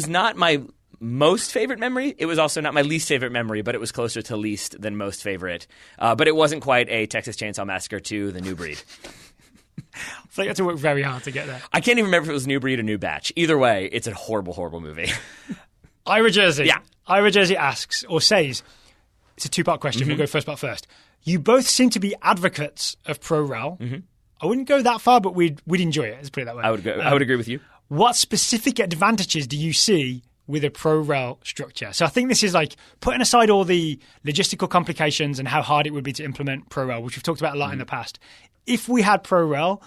not my most favorite memory. It was also not my least favorite memory, but it was closer to least than most favorite. But it wasn't quite a Texas Chainsaw Massacre 2, The New Breed. I feel like you had to work very hard to get there. I can't even remember if it was New Breed or New Batch. Either way, it's a horrible, horrible movie. Ira Jersey. Yeah. Ira Jersey asks, or says, it's a 2-part question. We'll go first part first. You both seem to be advocates of pro rel. I wouldn't go that far, but we'd enjoy it. Let's put it that way. I would agree with you. What specific advantages do you see with a pro-rel structure? So I think this is like putting aside all the logistical complications and how hard it would be to implement pro-rel, which we've talked about a lot in the past. If we had pro-rel,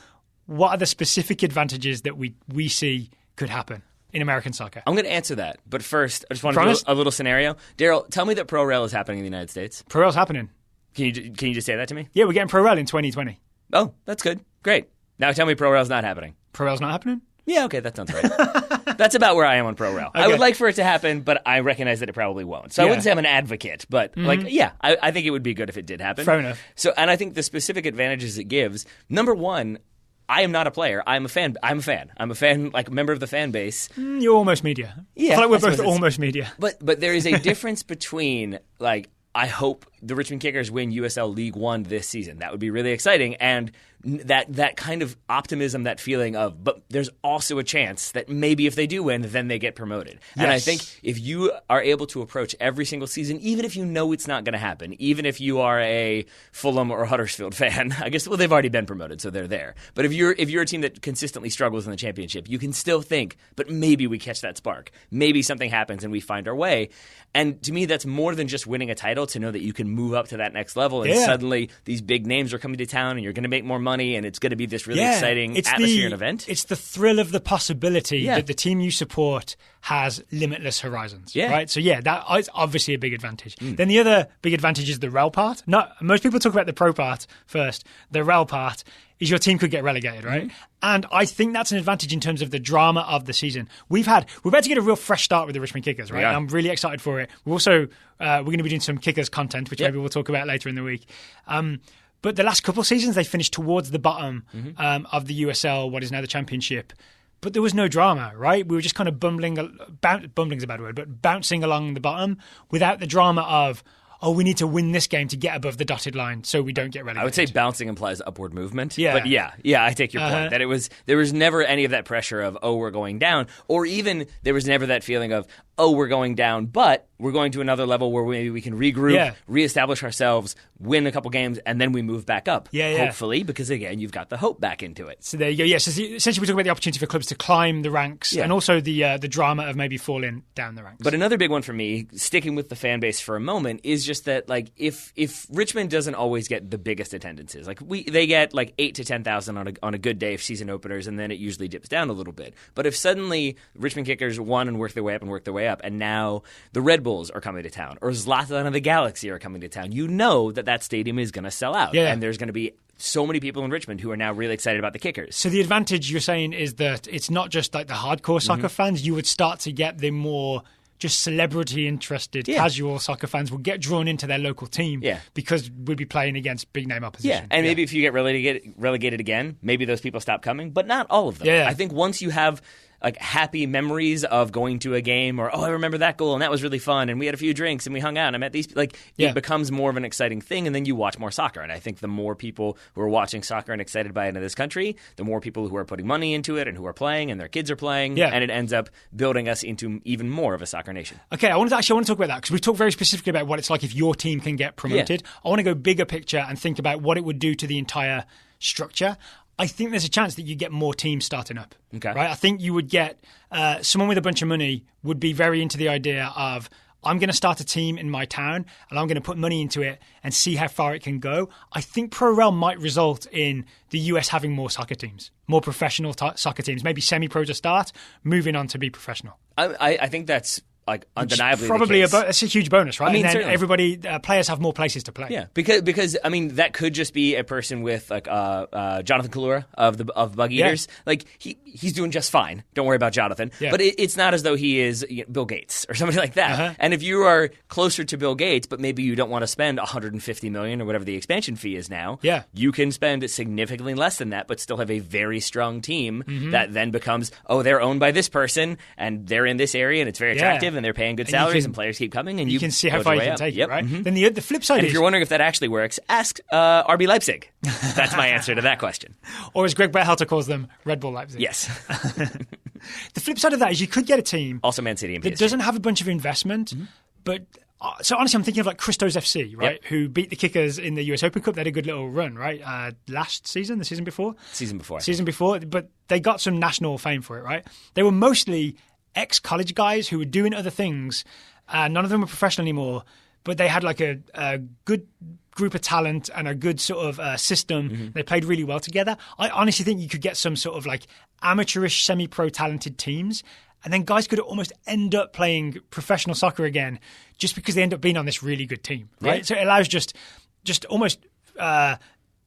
what are the specific advantages that we see could happen in American soccer? I'm going to answer that. But first, I just want to do a little scenario. Daryl, tell me that pro-rel is happening in the United States. Pro-rel's happening. Can you just say that to me? Yeah, we're getting pro-rel in 2020. Oh, that's good. Great. Now tell me pro-rel's not happening. Pro-rel's not happening? Yeah, okay, that sounds right. That's about where I am on pro-rel. Okay. I would like for it to happen, but I recognize that it probably won't. So I wouldn't say I'm an advocate, but I think it would be good if it did happen. Fair enough. So, and I think the specific advantages it gives, number one, I am not a player. I'm a fan. I'm a fan, like a member of the fan base. You're almost media. Yeah, I feel like we're both almost media. But there is a difference between, like, I hope the Richmond Kickers win USL League One this season. That would be really exciting. And that kind of optimism, that feeling of, but there's also a chance that maybe if they do win, then they get promoted. Yes. And I think if you are able to approach every single season, even if you know it's not going to happen, even if you are a Fulham or Huddersfield fan, I guess, well, they've already been promoted, so they're there. But if you're a team that consistently struggles in the championship, you can still think, but maybe we catch that spark. Maybe something happens and we find our way. And to me, that's more than just winning a title, to know that you can move up to that next level and suddenly these big names are coming to town and you're going to make more money and it's going to be this really exciting atmosphere and event. It's the thrill of the possibility that the team you support has limitless horizons, right? So that is obviously a big advantage. Then the other big advantage is the rel part. Most people talk about the pro part first. The rel part is your team could get relegated, right? And I think that's an advantage in terms of the drama of the season. We're about to get a real fresh start with the Richmond Kickers, right? And I'm really excited for it. We're also we're going to be doing some Kickers content, which maybe we'll talk about later in the week. But the last couple of seasons, they finished towards the bottom of the USL, what is now the Championship. But there was no drama, right? We were just kind of bumbling's a bad word, but bouncing along the bottom without the drama of, we need to win this game to get above the dotted line so we don't get relegated. I would say bouncing implies upward movement. Yeah. But I take your point. That there was never any of that pressure of, we're going down. Or even there was never that feeling of, we're going down, but we're going to another level where maybe we can regroup, reestablish ourselves, win a couple games, and then we move back up. Hopefully, because again, you've got the hope back into it. So there you go. Yeah, so essentially we're talking about the opportunity for clubs to climb the ranks and also the drama of maybe falling down the ranks. But another big one for me, sticking with the fan base for a moment, is just that, like, if Richmond doesn't always get the biggest attendances, like they get like 8,000 to 10,000 on a good day of season openers, and then it usually dips down a little bit. But if suddenly Richmond Kickers won and worked their way up, and now the Red Bulls are coming to town, or Zlatan and the Galaxy are coming to town, you know that stadium is going to sell out, and there's going to be so many people in Richmond who are now really excited about the Kickers. So the advantage you're saying is that it's not just like the hardcore soccer fans. You would start to get the more just celebrity-interested casual soccer fans will get drawn into their local team because we'd be playing against big-name opposition. Yeah, and maybe if you get relegated again, maybe those people stop coming, but not all of them. I think once you have like happy memories of going to a game, or I remember that goal and that was really fun and we had a few drinks and we hung out and I met these, it becomes more of an exciting thing, and then you watch more soccer. And I think the more people who are watching soccer and excited by it in this country, the more people who are putting money into it and who are playing and their kids are playing, and it ends up building us into even more of a soccer nation. Okay, I want to talk about that because we've talked very specifically about what it's like if your team can get promoted. I want to go bigger picture and think about what it would do to the entire structure. I think there's a chance that you get more teams starting up. Okay. Right? I think you would get someone with a bunch of money would be very into the idea of, I'm going to start a team in my town and I'm going to put money into it and see how far it can go. I think Pro-Rel might result in the US having more soccer teams, more professional soccer teams, maybe semi-pro to start, moving on to be professional. I think that's like undeniably probably the case. that's a huge bonus, right? I mean, and then certainly. everybody, players have more places to play. Yeah, because I mean that could just be a person with like Jonathan Kalura of Bug Eaters. Like he's doing just fine. Don't worry about Jonathan. Yeah. But it's not as though he is Bill Gates or somebody like that. And if you are closer to Bill Gates, but maybe you don't want to spend $150 million or whatever the expansion fee is now, you can spend significantly less than that, but still have a very strong team that then becomes they're owned by this person and they're in this area and it's very attractive. And they're paying good salaries and players keep coming. And you can see how far you can take it, right? Then the flip side is... if you're wondering if that actually works, ask RB Leipzig. That's my answer to that question. Or as Greg Berhalter calls them, Red Bull Leipzig. Yes. The flip side of that is you could get a team... Also Man City and PSG. That doesn't have a bunch of investment, but So honestly, I'm thinking of like Christos FC, right? Who beat the Kickers in the US Open Cup. They had a good little run, right? Last season, the season before? Season before. But they got some national fame for it, right? They were mostly ex-college guys who were doing other things. None of them were professional anymore, but they had like a good group of talent and a good sort of system. Mm-hmm. They played really well together. I honestly think you could get some sort of like amateurish, semi-pro talented teams, and then guys could almost end up playing professional soccer again just because they end up being on this really good team, right? Yeah. So it allows just almost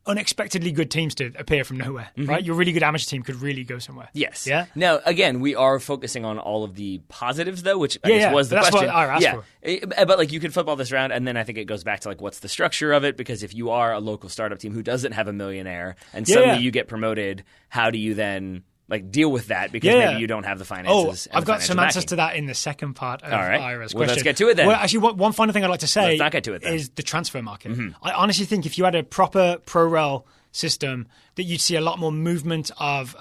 unexpectedly good teams to appear from nowhere, right? Your really good amateur team could really go somewhere. Yes. Yeah. Now, again, we are focusing on all of the positives, though, which I guess was the question. That's what I asked for. But like you could flip all this around, and then I think it goes back to like what's the structure of it? Because if you are a local startup team who doesn't have a millionaire, and suddenly you get promoted, how do you then like deal with that? Because maybe you don't have the finances. I've got some answers to that in the second part of Ira's question. Well, let's get to it then. Well, actually, one final thing I'd like to say is the transfer market. I honestly think if you had a proper pro-rel system, that you'd see a lot more movement of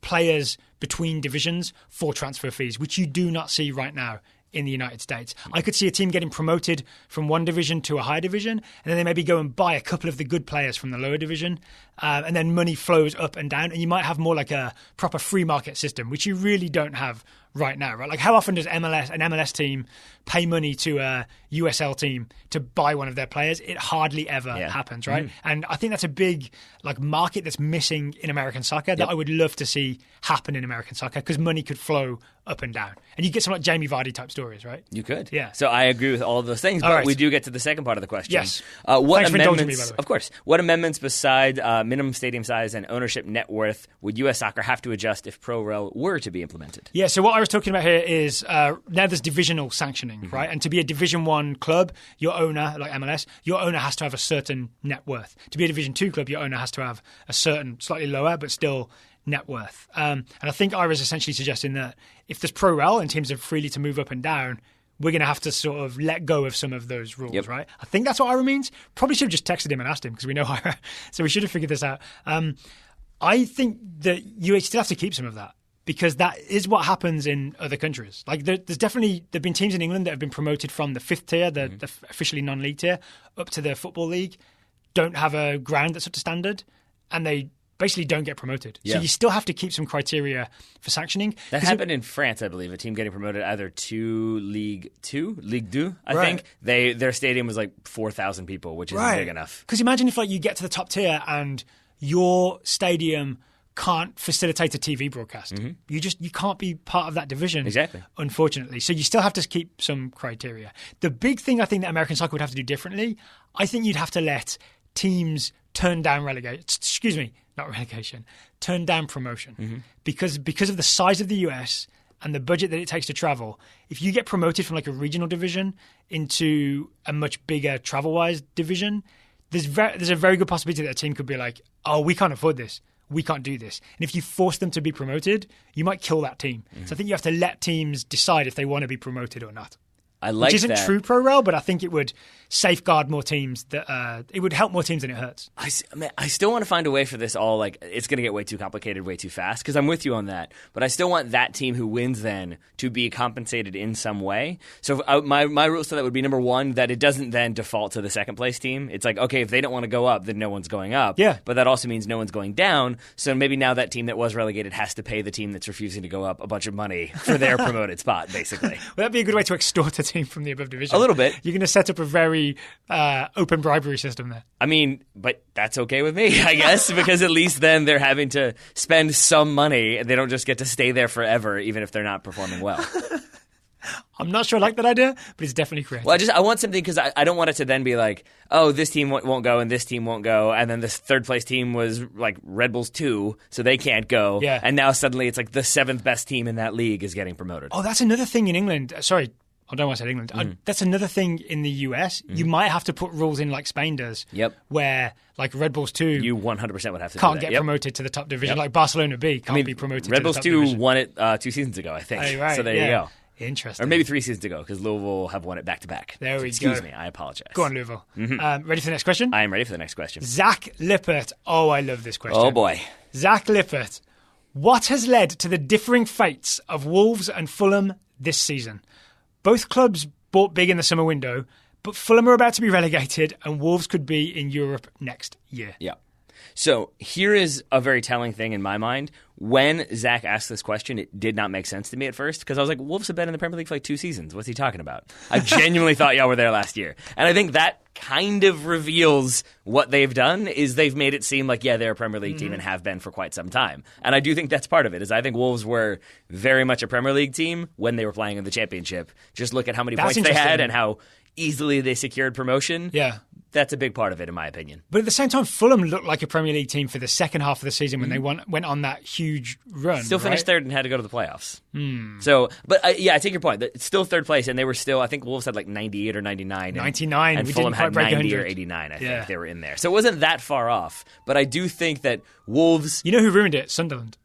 players between divisions for transfer fees, which you do not see right now in the United States. I could see a team getting promoted from one division to a higher division, and then they maybe go and buy a couple of the good players from the lower division, and then money flows up and down, and you might have more like a proper free market system, which you really don't have right now, right? Like how often does an MLS team pay money to a USL team to buy one of their players? It hardly ever happens, right? And I think that's a big like market that's missing in American soccer that I would love to see happen in American soccer, because money could flow up and down. And you get some like Jamie Vardy type stories, right? You could. Yeah. So I agree with all of those things, but we do get to the second part of the question. Yes. Thanks for indulging me, by the way. Of course. What amendments beside minimum stadium size and ownership net worth would U.S. soccer have to adjust if pro-rel were to be implemented? Yeah, so what I was talking about here is now there's divisional sanctioning, right? And to be a Division 1 club, your owner, like MLS, your owner has to have a certain net worth. To be a Division 2 club, your owner has to have a certain, slightly lower, but still net worth. And I think Ira's essentially suggesting that if there's pro-rel and teams are freely to move up and down, we're going to have to sort of let go of some of those rules, right? I think that's what Ira means. Probably should have just texted him and asked him, because we know Ira. So we should have figured this out. I think that you still have to keep some of that, because that is what happens in other countries. Like there've been teams in England that have been promoted from the 5th tier, the officially non-league tier, up to the Football League, don't have a ground that's up to standard, and they basically don't get promoted. Yeah. So you still have to keep some criteria for sanctioning. That happened in France, I believe. A team getting promoted either to Ligue 2, I think. Their stadium was like 4,000 people, which isn't big enough. Because imagine if like you get to the top tier and your stadium can't facilitate a TV broadcast. You can't be part of that division, unfortunately. So you still have to keep some criteria. The big thing I think that American soccer would have to do differently, I think you'd have to let teams turn down turn down promotion. Because of the size of the US and the budget that it takes to travel, if you get promoted from like a regional division into a much bigger travel-wise division, there's a very good possibility that a team could be like, oh, we can't afford this. We can't do this. And if you force them to be promoted, you might kill that team. So I think you have to let teams decide if they want to be promoted or not. Which isn't true pro-rel, but I think it would safeguard more teams. It would help more teams than it hurts. I still want to find a way for this all. Like, it's going to get way too complicated, way too fast, because I'm with you on that. But I still want that team who wins then to be compensated in some way. So my rules to that would be, number one, that it doesn't then default to the second place team. It's like, okay, if they don't want to go up, then no one's going up. Yeah. But that also means no one's going down. So maybe now that team that was relegated has to pay the team that's refusing to go up a bunch of money for their promoted spot, basically. Well, that'd be a good way to extort a team from the above division. A little bit. You're going to set up a very open bribery system there. I mean, but that's okay with me, I guess, because at least then they're having to spend some money and they don't just get to stay there forever, even if they're not performing well. I'm not sure I like that idea, but it's definitely creative. Well, I want something, because I don't want it to then be like, oh, this team won't go and this team won't go, and then this third place team was like Red Bulls 2, so they can't go. Yeah. And now suddenly it's like the 7th best team in that league is getting promoted. Oh, that's another thing in England. Sorry, I don't want to say England. That's another thing in the US. You might have to put rules in like Spain does. Yep. Where like Red Bulls 2, you 100% would have to can't get promoted to the top division. Like Barcelona B can't be promoted. Red to the Bulls top 2 division. won it 2 seasons ago, I think. Oh, right. So there you go. Interesting. Or maybe 3 seasons ago, because Louisville have won it back to back. There we go. Excuse me, I apologize. Go on, Louisville. Ready for the next question? I am ready for the next question. Zach Lippert. Oh, I love this question. Oh boy. Zach Lippert. What has led to the differing fates of Wolves and Fulham this season? Both clubs bought big in the summer window, but Fulham are about to be relegated and Wolves could be in Europe next year. Yeah. So here is a very telling thing in my mind. When Zach asked this question, it did not make sense to me at first because I was like, Wolves have been in the Premier League for like 2 seasons. What's he talking about? I genuinely thought y'all were there last year. And I think that kind of reveals what they've done is they've made it seem like, yeah, they're a Premier League team and have been for quite some time. And I do think that's part of it, is I think Wolves were very much a Premier League team when they were playing in the Championship. Just look at how many points they had and how easily they secured promotion. Yeah. That's a big part of it, in my opinion. But at the same time, Fulham looked like a Premier League team for the second half of the season when they went on that huge run. Still finished third and had to go to the playoffs. So, but I take your point. It's still third place, and they were still, I think Wolves had like 98 or 99. 99. And Fulham had 90 or 89, I think they were in there. So it wasn't that far off. But I do think that Wolves... You know who ruined it? Sunderland.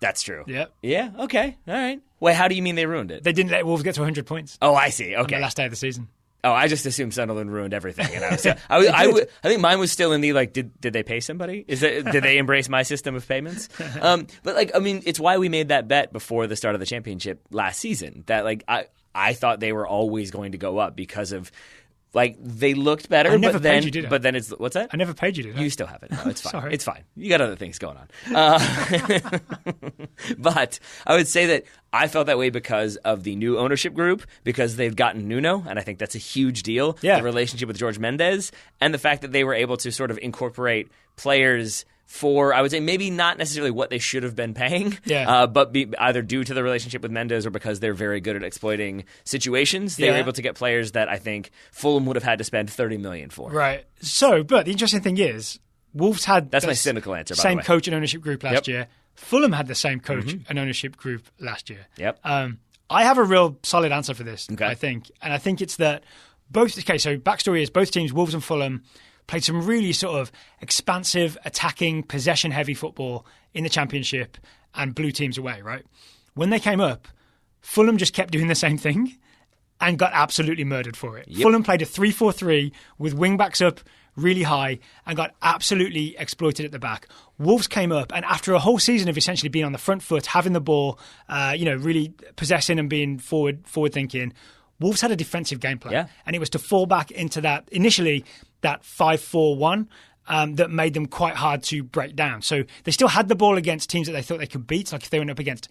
That's true. Yep. Yeah, okay. All right. Wait, how do you mean they ruined it? They didn't let Wolves get to 100 points. Oh, I see. Okay. On the last day of the season. Oh, I just assumed Sunderland ruined everything, and I think mine was still in the like. Did they pay somebody? Did they embrace my system of payments? But like, I mean, it's why we made that bet before the start of the championship last season. That like, I thought they were always going to go up because of. Like, they looked better, I never paid you, did I? But then it's... What's that? I never paid you, did I? You still haven't. No, it's fine. Sorry. It's fine. You got other things going on. But I would say that I felt that way because of the new ownership group, because they've gotten Nuno, and I think that's a huge deal. Yeah. The relationship with George Mendes, and the fact that they were able to sort of incorporate players... for, I would say, maybe not necessarily what they should have been paying, but be either due to the relationship with Mendes or because they're very good at exploiting situations. They were able to get players that I think Fulham would have had to spend $30 million for. Right. So, but the interesting thing is, Wolves had that's my cynical answer. By same the way. coach and ownership group last year. Fulham had the same coach and ownership group last year. Yep. I have a real solid answer for this. I think, and I think it's that both. Okay, so backstory is both teams, Wolves and Fulham, played some really sort of expansive, attacking, possession-heavy football in the Championship and blew teams away, right? When they came up, Fulham just kept doing the same thing and got absolutely murdered for it. Yep. Fulham played a 3-4-3 with wing-backs up really high and got absolutely exploited at the back. Wolves came up, and after a whole season of essentially being on the front foot, having the ball, really possessing and being forward-thinking, Wolves had a defensive game plan, and it was to fall back into that, initially, that 5-4-1 that made them quite hard to break down. So they still had the ball against teams that they thought they could beat. Like if they went up against,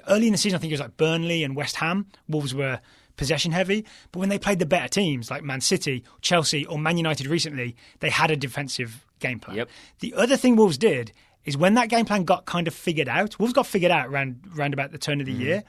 early in the season, I think it was like Burnley and West Ham, Wolves were possession heavy. But when they played the better teams like Man City, Chelsea, or Man United recently, they had a defensive game plan. Yep. The other thing Wolves did is when that game plan got kind of figured out, Wolves got figured out around about the turn of the year,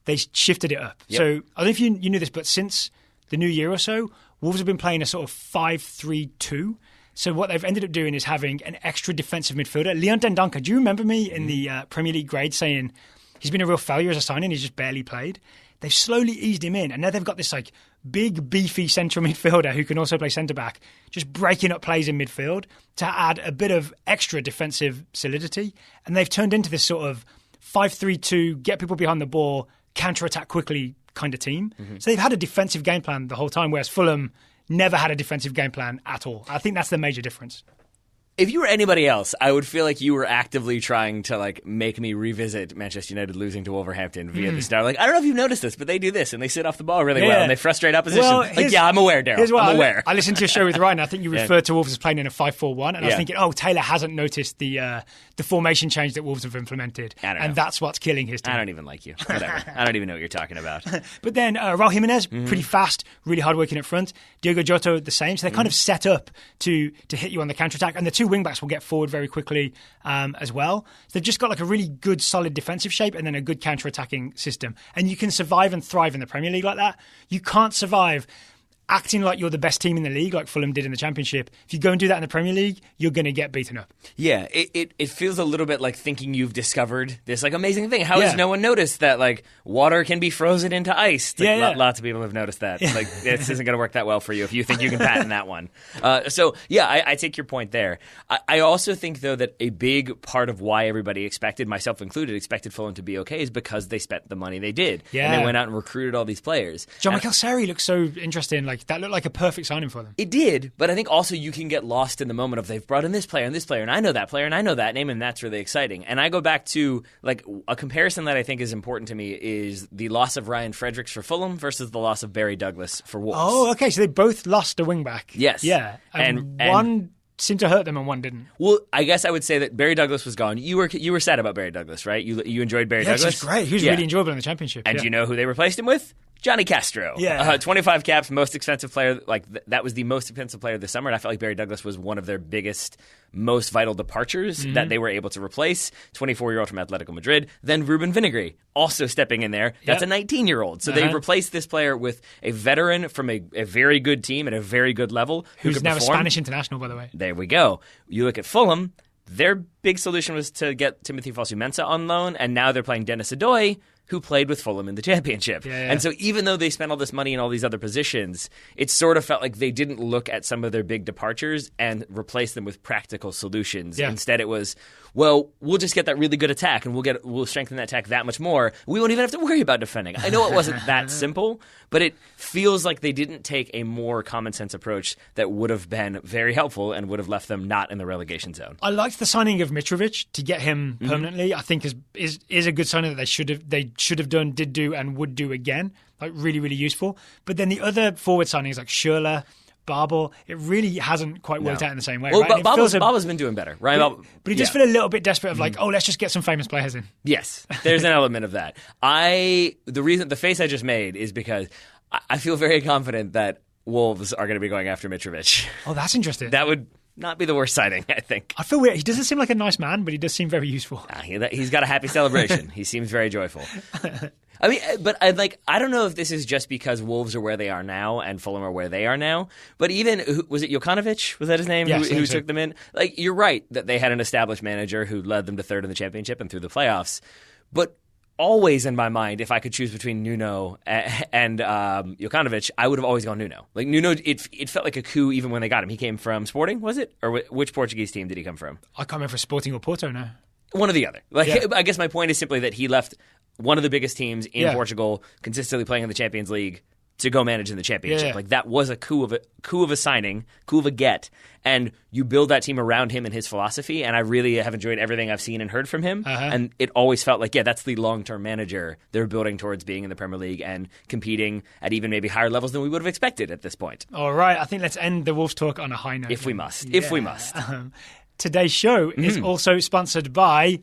they shifted it up. Yep. So I don't know if you knew this, but since the new year or so, Wolves have been playing a sort of 5-3-2. So what they've ended up doing is having an extra defensive midfielder. Leon Dendoncker, do you remember me in the Premier League grade saying he's been a real failure as a signing, he's just barely played? They've slowly eased him in, and now they've got this like big, beefy central midfielder who can also play centre-back, just breaking up plays in midfield to add a bit of extra defensive solidity. And they've turned into this sort of 5-3-2, get people behind the ball, counter-attack quickly kind of team. So they've had a defensive game plan the whole time, whereas Fulham never had a defensive game plan at all. I think that's the major difference. If you were anybody else, I would feel like you were actively trying to like make me revisit Manchester United losing to Wolverhampton via the Star. Like, I don't know if you've noticed this, but they do this and they sit off the ball really well and they frustrate opposition. Well, I'm aware, Daryl. I'm aware. I listened to your show with Ryan. I think you referred to Wolves as playing in a 5-4-1, and I was thinking, Taylor hasn't noticed the formation change that Wolves have implemented, and that's what's killing his team. I don't even like you. Whatever. I don't even know what you're talking about. But then Raul Jimenez, pretty fast, really hard working up front. Diogo Jota, the same. So they're kind of set up to hit you on the counter attack, and the two wing backs will get forward very quickly as well. So they've just got like a really good solid defensive shape and then a good counter-attacking system. And you can survive and thrive in the Premier League like that. You can't survive acting like you're the best team in the league like Fulham did in the Championship. If you go and do that in the Premier League, you're going to get beaten up. Yeah, it feels a little bit like thinking you've discovered this like amazing thing. How has no one noticed that like water can be frozen into ice? Like, lots of people have noticed that. Like this isn't going to work that well for you if you think you can patent that one. I take your point there. I also think though that a big part of why everybody expected, myself included, expected Fulham to be okay is because they spent the money they did. Yeah. And they went out and recruited all these players. Jean-Michel Seri looks so interesting. Like Like that looked like a perfect signing for them. It did, but I think also you can get lost in the moment of they've brought in this player, and I know that player, and I know that name, and that's really exciting. And I go back to like a comparison that I think is important to me is the loss of Ryan Fredericks for Fulham versus the loss of Barry Douglas for Wolves. Oh, okay. So they both lost a wingback. Yes. Yeah. And one seemed to hurt them and one didn't. Well, I guess I would say that Barry Douglas was gone. You were sad about Barry Douglas, right? You enjoyed Barry Douglas? Yeah, he was great. He was really enjoyable in the championship. And do you know who they replaced him with? Johnny Castro. Yeah. 25 caps, most expensive player. Like that was the most expensive player this summer. And I felt like Barry Douglas was one of their biggest, most vital departures that they were able to replace. 24-year-old from Atletico Madrid. Then Ruben Vinagre also stepping in there. That's a 19-year-old. So they replaced this player with a veteran from a very good team at a very good level. Who's now a Spanish international, by the way. There we go. You look at Fulham. Their big solution was to get Timothy Fosu-Mensah on loan, and now they're playing Dennis Adoy, who played with Fulham in the championship. And so even though they spent all this money in all these other positions, it sort of felt like they didn't look at some of their big departures and replace them with practical solutions. Instead it was, well, we'll just get that really good attack and we'll strengthen that attack that much more. We won't even have to worry about defending. I know it wasn't that simple, but it feels like they didn't take a more common sense approach that would have been very helpful and would have left them not in the relegation zone. I liked the signing of Mitrovic to get him permanently. I think is a good signing that they should have done, did do, and would do again. Like really, really useful. But then the other forward signings like Schürrle, Babel, it really hasn't quite worked out in the same way. Well, right? Babel's been doing better, right? But he just feel a little bit desperate of like, let's just get some famous players in. Yes, there's an element of that. The face I just made is because I feel very confident that Wolves are going to be going after Mitrovic. Oh, that's interesting. That would not be the worst signing, I think. I feel weird. He doesn't seem like a nice man, but he does seem very useful. He's got a happy celebration. He seems very joyful. I mean, but I don't know if this is just because Wolves are where they are now and Fulham are where they are now. But even, was it Jokanovic? Was that his name? Yes, who took them in? Like, you're right that they had an established manager who led them to third in the championship and through the playoffs. But always in my mind, if I could choose between Nuno and Jokanovic, I would have always gone Nuno. Like Nuno, it felt like a coup even when they got him. He came from Sporting, was it? Or which Portuguese team did he come from? I can't remember if Sporting or Porto now. One or the other. I guess my point is simply that he left one of the biggest teams in Portugal, consistently playing in the Champions League, to go manage in the championship. Like that was a coup of a signing, coup of a get, and you build that team around him and his philosophy. And I really have enjoyed everything I've seen and heard from him. And it always felt like, that's the long-term manager they're building towards being in the Premier League and competing at even maybe higher levels than we would have expected at this point. All right, I think let's end the Wolves talk on a high note. If we must. Today's show is also sponsored by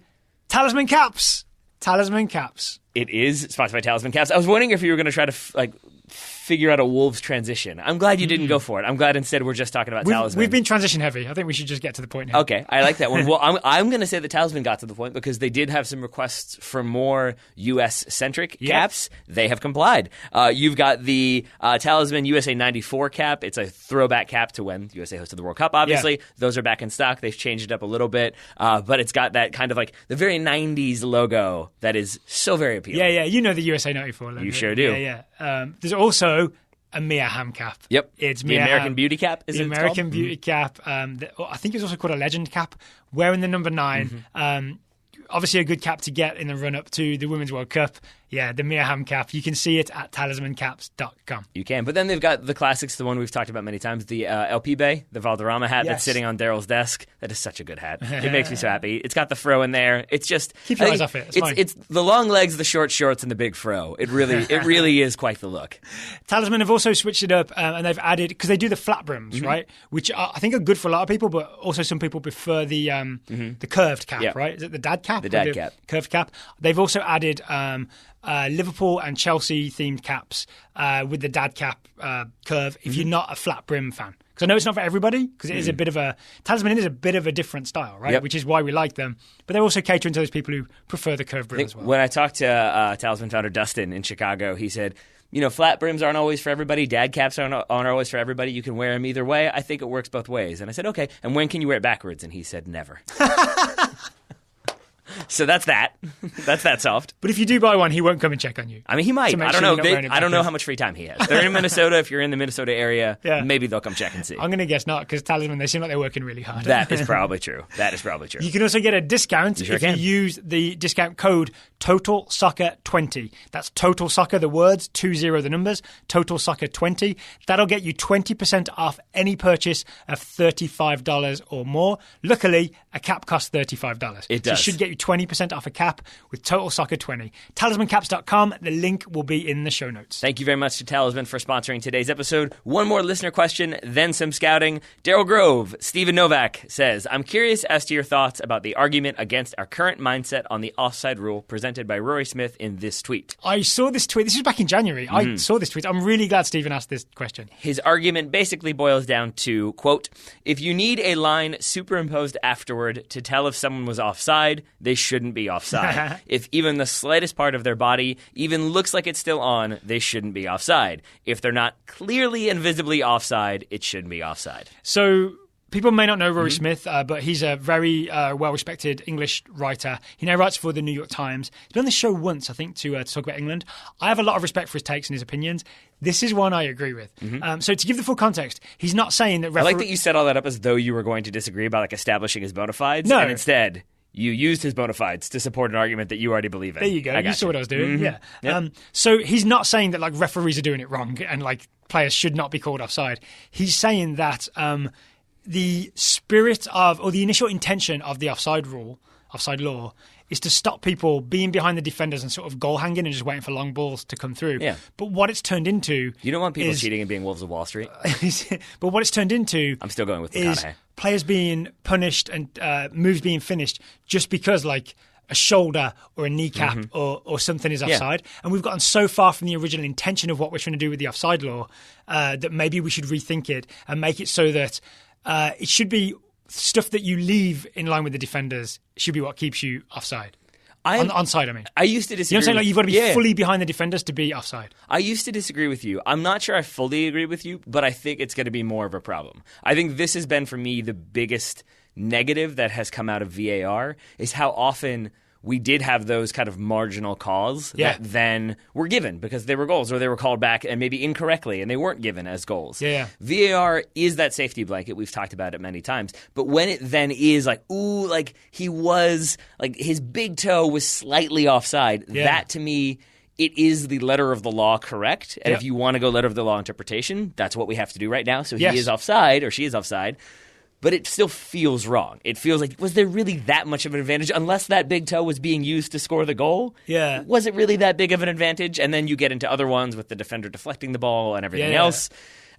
Talisman Caps. Talisman Caps. It is sponsored by Talisman Caps. I was wondering if you were going to try to figure out a Wolves transition. I'm glad you didn't go for it. I'm glad instead we're just talking about Talisman. We've been transition heavy. I think we should just get to the point here. Okay, I like that one. Well, I'm going to say that Talisman got to the point because they did have some requests for more US-centric caps. They have complied. You've got the Talisman USA 94 cap. It's a throwback cap to when USA hosted the World Cup, obviously. Yeah. Those are back in stock. They've changed it up a little bit. But it's got that kind of like the very 90s logo that is so very appealing. Yeah. You know the USA 94 logo. You sure do. Yeah. There's also a Mia Hamm cap. Yep. It's the American Beauty cap, is it? The American Beauty cap. I think it's also called a Legend cap. Wearing the number 9. Obviously a good cap to get in the run-up to the Women's World Cup. Yeah, the Mia Hamm cap. You can see it at talismancaps.com. You can. But then they've got the classics, the one we've talked about many times, the El Pibe, the Valderrama hat that's sitting on Daryl's desk. That is such a good hat. It makes me so happy. It's got the fro in there. It's just... Keep your eyes off it. It's the long legs, the short shorts, and the big fro. It really is quite the look. Talisman have also switched it up and they've added... Because they do the flat brims, right? Which I think are good for a lot of people, but also some people prefer the curved cap, right? Is it the dad cap? The dad cap. Curved cap. They've also added... Liverpool and Chelsea themed caps with the dad cap curve if you're not a flat brim fan. Because I know it's not for everybody, because it is a bit of a... Talisman is a bit of a different style, right? Yep. Which is why we like them. But they're also catering to those people who prefer the curved brim as well. When I talked to Talisman founder Dustin in Chicago, he said, flat brims aren't always for everybody. Dad caps aren't always for everybody. You can wear them either way. I think it works both ways. And I said, okay. And when can you wear it backwards? And he said, never. So that's that. That's that solved. But if you do buy one, he won't come and check on you. I mean, he might. I don't know. I don't know how much free time he has. They're in Minnesota. If you're in the Minnesota area, maybe they'll come check and see. I'm going to guess not, because Talisman, they seem like they're working really hard. That is probably true. You can also get a discount if you use the discount code TOTALSOCCER20. That's Total Soccer, the words, 20 the numbers, TOTALSOCCER20. That'll get you 20% off any purchase of $35 or more. Luckily, a cap costs $35. It does. So it should get you 20% off a cap with TOTALSOCCER20. TalismanCaps.com. The link will be in the show notes. Thank you very much to Talisman for sponsoring today's episode. One more listener question, then some scouting. Daryl Grove, Stephen Novak says, I'm curious as to your thoughts about the argument against our current mindset on the offside rule presented by Rory Smith in this tweet. I saw this tweet. This was back in January. I saw this tweet. I'm really glad Stephen asked this question. His argument basically boils down to, quote, if you need a line superimposed afterward to tell if someone was offside, they shouldn't be offside. If even the slightest part of their body even looks like it's still on, they shouldn't be offside. If they're not clearly and visibly offside, it shouldn't be offside. So people may not know Rory Smith, but he's a very well-respected English writer. He now writes for the New York Times. He's been on the show once, I think, to talk about England. I have a lot of respect for his takes and his opinions. This is one I agree with. So to give the full context, he's not saying that... I like that you set all that up as though you were going to disagree about like establishing his bona fides. No. And instead, you used his bona fides to support an argument that you already believe in. There you go. You saw what I was doing. Yeah. Yep. So he's not saying that like referees are doing it wrong and like players should not be called offside. He's saying that... the spirit of, or the initial intention of the offside law, is to stop people being behind the defenders and sort of goal hanging and just waiting for long balls to come through. Yeah. But what it's turned into... You don't want people cheating and being Wolves of Wall Street. But what it's turned into... I'm still going with McConaughey. Is players being punished and moves being finished just because, like, a shoulder or a kneecap or something is offside. Yeah. And we've gotten so far from the original intention of what we're trying to do with the offside law that maybe we should rethink it and make it so that it should be stuff that you leave in line with the defenders should be what keeps you offside. Onside, I mean. I used to disagree. You know what I'm saying? Like, you've got to be fully behind the defenders to be offside. I used to disagree with you. I'm not sure I fully agree with you, but I think it's going to be more of a problem. I think this has been, for me, the biggest negative that has come out of VAR is how often we did have those kind of marginal calls that then were given because they were goals or they were called back and maybe incorrectly and they weren't given as goals. Yeah. VAR is that safety blanket. We've talked about it many times. But when it then is like, ooh, like he was, like his big toe was slightly offside, that to me, it is the letter of the law correct. And if you want to go letter of the law interpretation, that's what we have to do right now. So he is offside or she is offside. But it still feels wrong. It feels like, was there really that much of an advantage? Unless that big toe was being used to score the goal? Yeah. Was it really that big of an advantage? And then you get into other ones with the defender deflecting the ball and everything else.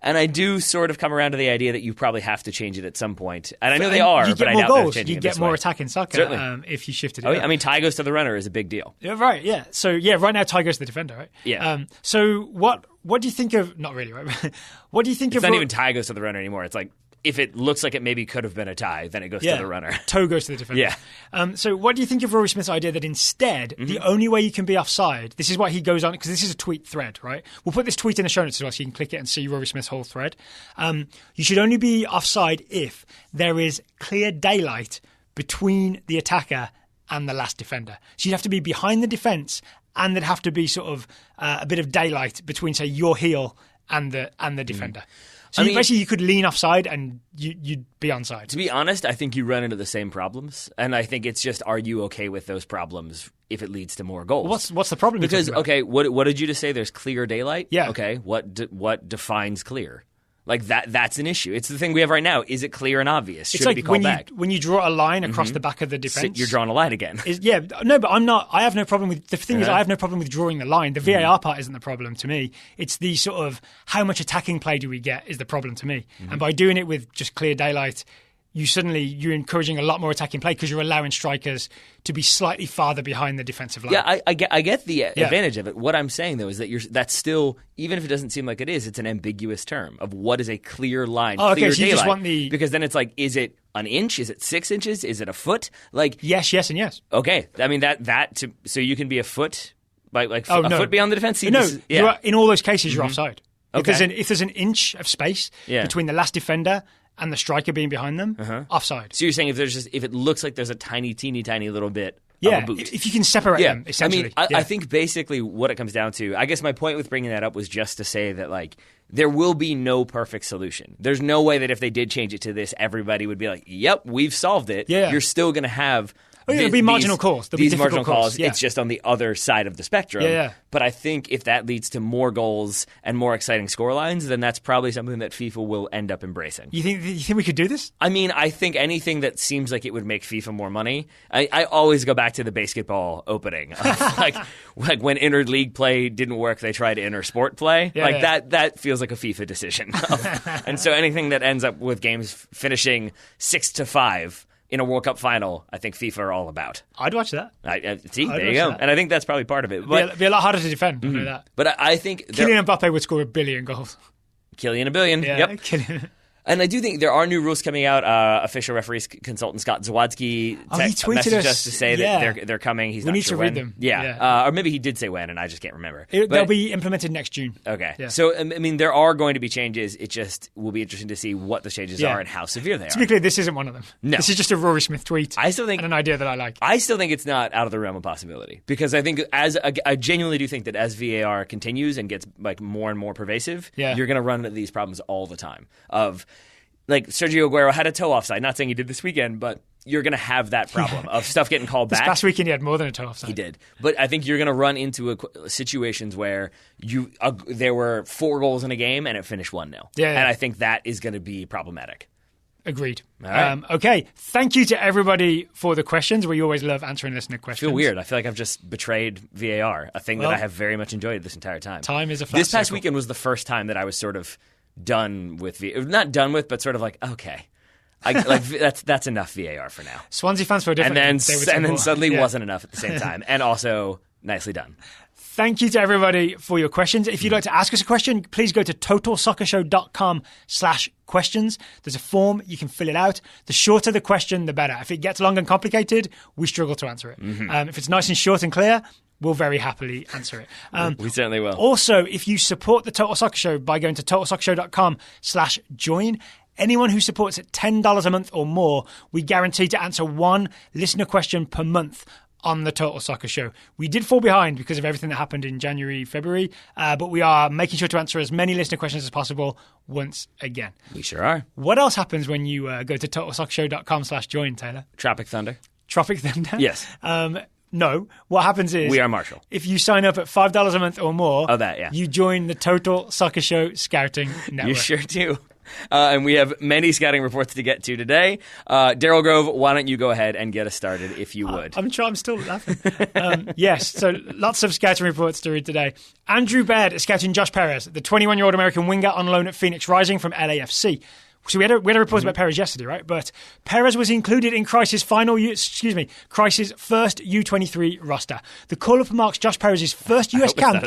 And I do sort of come around to the idea that you probably have to change it at some point. And I know they are, but I doubt they're changing it. You get more attack in soccer if you shifted it. I mean, tie goes to the runner is a big deal. Yeah, right, yeah. So, right now, tie goes to the defender, right? Yeah. So what do you think of... Not really, right? What do you think of... It's not even tie goes to the runner anymore. It's like... If it looks like it maybe could have been a tie, then it goes to the runner. Toe goes to the defender. Yeah. So what do you think of Rory Smith's idea that instead, the only way you can be offside, this is what he goes on, because this is a tweet thread, right? We'll put this tweet in the show notes as well so you can click it and see Rory Smith's whole thread. You should only be offside if there is clear daylight between the attacker and the last defender. So you'd have to be behind the defence and there'd have to be sort of a bit of daylight between, say, your heel and the defender. So basically you could lean offside and you'd be onside. To be honest, I think you run into the same problems. And I think it's just, are you okay with those problems if it leads to more goals? Well, what's the problem? Because, okay, what did you just say? There's clear daylight? Yeah. Okay, what defines clear? Like that's an issue. It's the thing we have right now. Is it clear and obvious? Should it be called back? When you draw a line across the back of the defense, so you're drawing a line again. No, but I'm not. I have no problem with the thing. Is I have no problem with drawing the line. The VAR part isn't the problem to me. It's the sort of how much attacking play do we get is the problem to me. And by doing it with just clear daylight, you're encouraging a lot more attacking play because you're allowing strikers to be slightly farther behind the defensive line. Yeah, I get the advantage of it. What I'm saying, though, is that that's still, even if it doesn't seem like it is, it's an ambiguous term of what is a clear line, clear so you daylight. just want the... Because then it's like, is it an inch? Is it 6 inches? Is it a foot? Like yes, and yes. Okay, I mean so you can be a foot, foot beyond the defense. See, in all those cases, you're offside. Okay. If there's an inch of space between the last defender and the striker being behind them, offside. So you're saying if it looks like there's a teeny tiny little bit of a boot. If you can separate them, essentially. I mean, I think basically what it comes down to, I guess my point with bringing that up was just to say that, like, there will be no perfect solution. There's no way that if they did change it to this, everybody would be like, yep, we've solved it. Yeah. You're still going to have... There'll be marginal calls. These marginal calls, it's just on the other side of the spectrum. Yeah. But I think if that leads to more goals and more exciting scorelines, then that's probably something that FIFA will end up embracing. You think we could do this? I mean, I think anything that seems like it would make FIFA more money. I always go back to the basketball opening. like when inter-league play didn't work, they tried inter-sport play. That feels like a FIFA decision. And so anything that ends up with games finishing 6-5 in a World Cup final, I think FIFA are all about. I'd watch that. There you go. And I think that's probably part of it. But it'd be a lot harder to defend. I know that. But I think... Kylian Mbappe would score 1 billion goals. Kylian 1 billion. Yeah, yep. Kylian. And I do think there are new rules coming out. Official referees consultant Scott Zawadski messaged us to say that they're coming. He's not sure when. We need to read them. Yeah. Or maybe he did say when, and I just can't remember. They'll be implemented next June. Okay. Yeah. So, I mean, there are going to be changes. It just will be interesting to see what the changes are and how severe they are. To be clear, this isn't one of them. No. This is just a Rory Smith tweet and an idea that I like. I still think it's not out of the realm of possibility. Because I think I genuinely do think that as VAR continues and gets like more and more pervasive, you're going to run into these problems all the time of... Like, Sergio Aguero had a toe offside. Not saying he did this weekend, but you're going to have that problem of stuff getting called back. This past weekend, he had more than a toe offside. He did. But I think you're going to run into situations where there were 4 goals in a game and it finished 1-0. Yeah. And I think that is going to be problematic. Agreed. All right. Okay. Thank you to everybody for the questions. We always love answering listener questions. I feel weird. I feel like I've just betrayed VAR, a thing that I have very much enjoyed this entire time. Time is a flat This past circle. weekend was the first time that I was sort of done with not done with, but sort of like, okay. That's enough VAR for now. Swansea fans feel different. And then suddenly wasn't enough at the same time. And also, nicely done. Thank you to everybody for your questions. If you'd like to ask us a question, please go to totalsoccershow.com/questions. There's a form. You can fill it out. The shorter the question, the better. If it gets long and complicated, we struggle to answer it. If it's nice and short and clear, we'll very happily answer it. We certainly will. Also, if you support the Total Soccer Show by going to totalsoccershow.com/join, anyone who supports at $10 a month or more, we guarantee to answer one listener question per month on the Total Soccer Show. We did fall behind because of everything that happened in January, February, but we are making sure to answer as many listener questions as possible once again. We sure are. What else happens when you go to totalsoccershow.com/join, Taylor? Tropic Thunder. Tropic Thunder? Yes. No. What happens is... We are Marshall. If you sign up at $5 a month or more... yeah. You join the Total Soccer Show Scouting Network. You sure do. And we have many scouting reports to get to today. Daryl Grove, why don't you go ahead and get us started, if you would? I'm still laughing. Yes, so lots of scouting reports to read today. Andrew Baird is scouting Josh Perez, the 21-year-old American winger on loan at Phoenix Rising from LAFC. So we had a report about Perez yesterday, right? But Perez was included in Kreis's Kreis's first U23 roster. The call-up marks Josh Perez's first US camp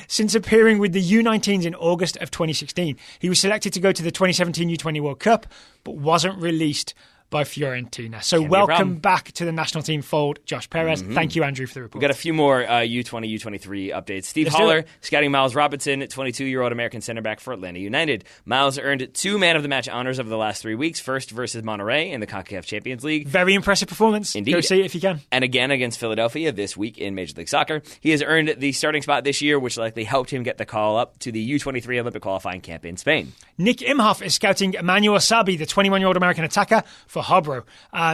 since appearing with the U19s in August of 2016. He was selected to go to the 2017 U20 World Cup, but wasn't released by Fiorentina. So welcome back to the national team fold, Josh Perez. Thank you, Andrew, for the report. We've got a few more U20, U23 updates. Steve Holler scouting Miles Robinson, 22-year-old American center back for Atlanta United. Miles earned 2 Man of the Match honors over the last 3 weeks, first versus Monterrey in the CONCACAF Champions League. Very impressive performance. Indeed. Go see it if you can. And again against Philadelphia this week in Major League Soccer. He has earned the starting spot this year, which likely helped him get the call up to the U23 Olympic qualifying camp in Spain. Nick Imhoff is scouting Emmanuel Sabi, the 21-year-old American attacker for Hobro.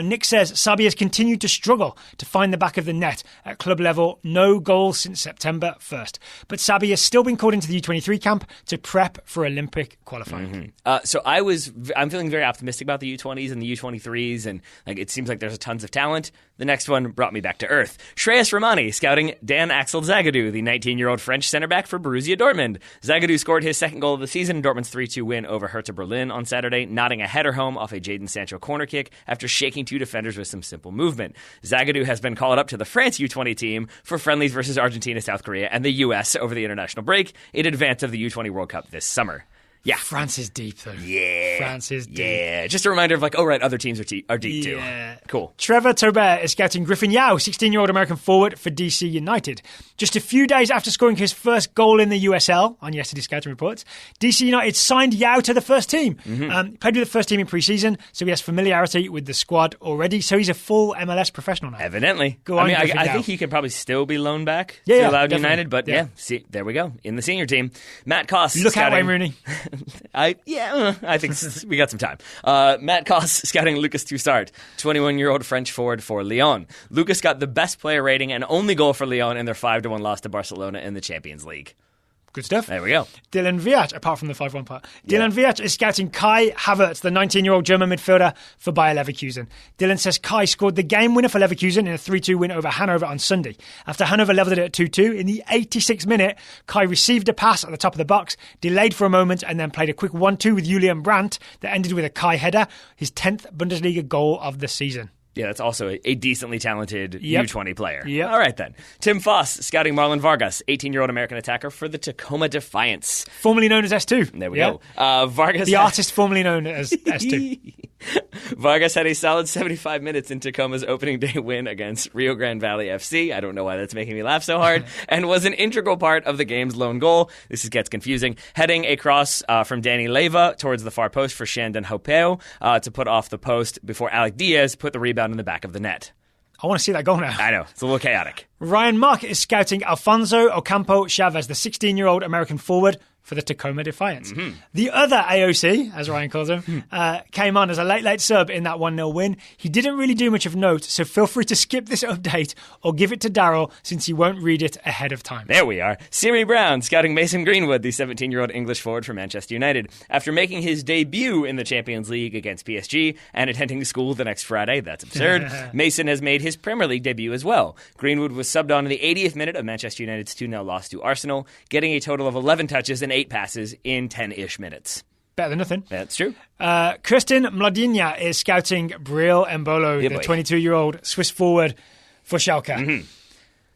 Nick says Sabi has continued to struggle to find the back of the net at club level. No goals since September 1st. But Sabi has still been called into the U23 camp to prep for Olympic qualifying. So I'm feeling very optimistic about the U20s and the U23s, and it seems like there's tons of talent. The next one brought me back to earth. Shreyas Romani scouting Dan Axel Zagadou, the 19-year-old French center back for Borussia Dortmund. Zagadou scored his second goal of the season in Dortmund's 3-2 win over Hertha Berlin on Saturday, nodding a header home off a Jadon Sancho corner kick after shaking 2 defenders with some simple movement. Zagadou has been called up to the France U20 team for friendlies versus Argentina, South Korea, and the US over the international break in advance of the U20 World Cup this summer. Yeah. France is deep, though. Yeah. France is deep. Yeah. Just a reminder of like, oh, right, other teams are deep too. Cool. Trevor Tobert is scouting Griffin Yao, 16-year-old American forward for DC United. Just a few days after scoring his first goal in the USL, on yesterday's scouting reports, DC United signed Yao to the first team. Played with the first team in pre-season, so he has familiarity with the squad already. So he's a full MLS professional now. Evidently. Go on, I think he could probably still be loaned back to Loudoun United, but see, there we go, in the senior team. Matt Koss. Look out, Wayne Rooney. I think we got some time. Matt Koss scouting Lucas Toussaint, 21-year-old French forward for Lyon. Lucas got the best player rating and only goal for Lyon in their 5-1 loss to Barcelona in the Champions League. Good stuff. There we go. Dylan Viat, apart from the 5-1 part. Dylan Viat is scouting Kai Havertz, the 19-year-old German midfielder for Bayer Leverkusen. Dylan says Kai scored the game winner for Leverkusen in a 3-2 win over Hanover on Sunday. After Hanover levelled it at 2-2, in the 86th minute, Kai received a pass at the top of the box, delayed for a moment, and then played a quick 1-2 with Julian Brandt that ended with a Kai header, his 10th Bundesliga goal of the season. Yeah, that's also a decently talented U20 player. Yep. All right, then. Tim Foss scouting Marlon Vargas, 18-year-old American attacker for the Tacoma Defiance. Formerly known as S2. There we go. Vargas, the artist formerly known as S2. Vargas had a solid 75 minutes in Tacoma's opening day win against Rio Grande Valley FC. I don't know why that's making me laugh so hard. And was an integral part of the game's lone goal. This gets confusing. Heading a cross from Danny Leyva towards the far post for Shandon Hopeo to put off the post before Alec Diaz put the rebound in the back of the net. I want to see that goal now. I know. It's a little chaotic. Ryan Mark is scouting Alfonso Ocampo Chavez, the 16-year-old American forward for the Tacoma Defiance. The other AOC, as Ryan calls him, came on as a late sub in that 1-0 win. He didn't really do much of note, so feel free to skip this update or give it to Daryl since he won't read it ahead of time. There we are. Siri Brown scouting Mason Greenwood, the 17-year-old English forward for Manchester United. After making his debut in the Champions League against PSG and attending school the next Friday, that's absurd, Mason has made his Premier League debut as well. Greenwood was subbed on in the 80th minute of Manchester United's 2-0 loss to Arsenal, getting a total of 11 touches and 8 passes in 10-ish minutes. Better than nothing. That's true. Kristin Mladinha is scouting Breel Embolo, the 22-year-old Swiss forward for Schalke.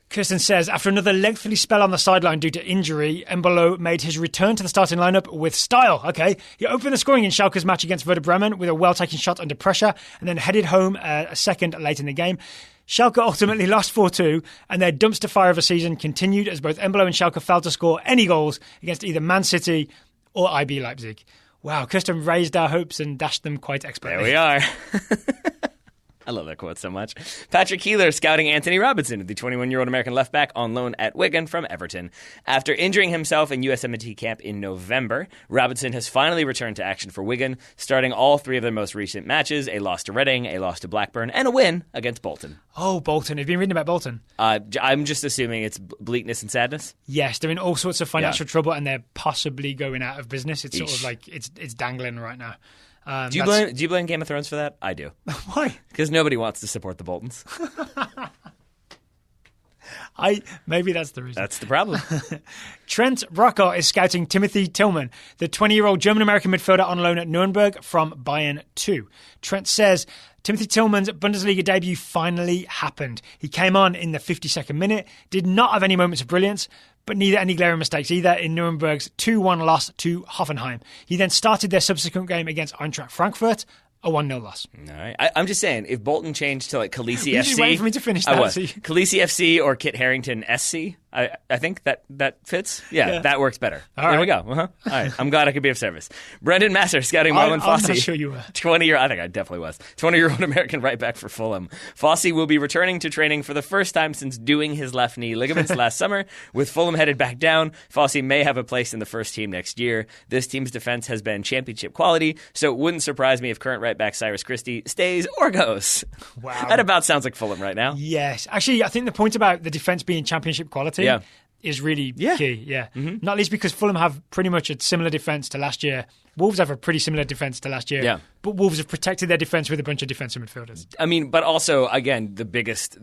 Kirsten says, after another lengthy spell on the sideline due to injury, Embolo made his return to the starting lineup with style. Okay, he opened the scoring in Schalke's match against Werder Bremen with a well-taken shot under pressure and then headed home a second late in the game. Schalke ultimately lost 4-2, and their dumpster fire of a season continued as both Embolo and Schalke failed to score any goals against either Man City or IB Leipzig. Wow, Kirsten raised our hopes and dashed them quite expertly. There we are. I love that quote so much. Patrick Keeler scouting Anthony Robinson, the 21-year-old American left back on loan at Wigan from Everton. After injuring himself in USMNT camp in November, Robinson has finally returned to action for Wigan, starting all 3 of their most recent matches, a loss to Reading, a loss to Blackburn, and a win against Bolton. Oh, Bolton. Have you been reading about Bolton? I'm just assuming it's bleakness and sadness. Yes, they're in all sorts of financial trouble, and they're possibly going out of business. It's sort of like it's dangling right now. Do you blame Game of Thrones for that? I do. Why? Because nobody wants to support the Boltons. Maybe that's the reason. That's the problem. Trent Brocker is scouting Timothy Tillman, the 20-year-old German-American midfielder on loan at Nuremberg from Bayern 2. Trent says Timothy Tillman's Bundesliga debut finally happened. He came on in the 52nd minute, did not have any moments of brilliance, but neither any glaring mistakes either in Nuremberg's 2-1 loss to Hoffenheim. He then started their subsequent game against Eintracht Frankfurt, a 1-0 loss. All right. I'm just saying, if Bolton changed to like Khaleesi FC... You just waiting for me to finish that. I was. Khaleesi FC or Kit Harington SC, I think that fits. Yeah, that works better. There we go. All right. I'm glad I could be of service. Brendan Masser scouting Marlon Fossey. I'm not sure you were. 20-year, I think I definitely was. 20-year-old American right back for Fulham. Fossey will be returning to training for the first time since doing his left knee ligaments last summer. With Fulham headed back down, Fossey may have a place in the first team next year. This team's defense has been championship quality, so it wouldn't surprise me if current right back Cyrus Christie stays or goes. Wow. That about sounds like Fulham right now. Yes. Actually, I think the point about the defense being championship quality is really key. Yeah. Mm-hmm. Not least because Fulham have pretty much a similar defense to last year. Wolves have a pretty similar defense to last year. Yeah. But Wolves have protected their defense with a bunch of defensive midfielders. I mean, but also, again, the biggest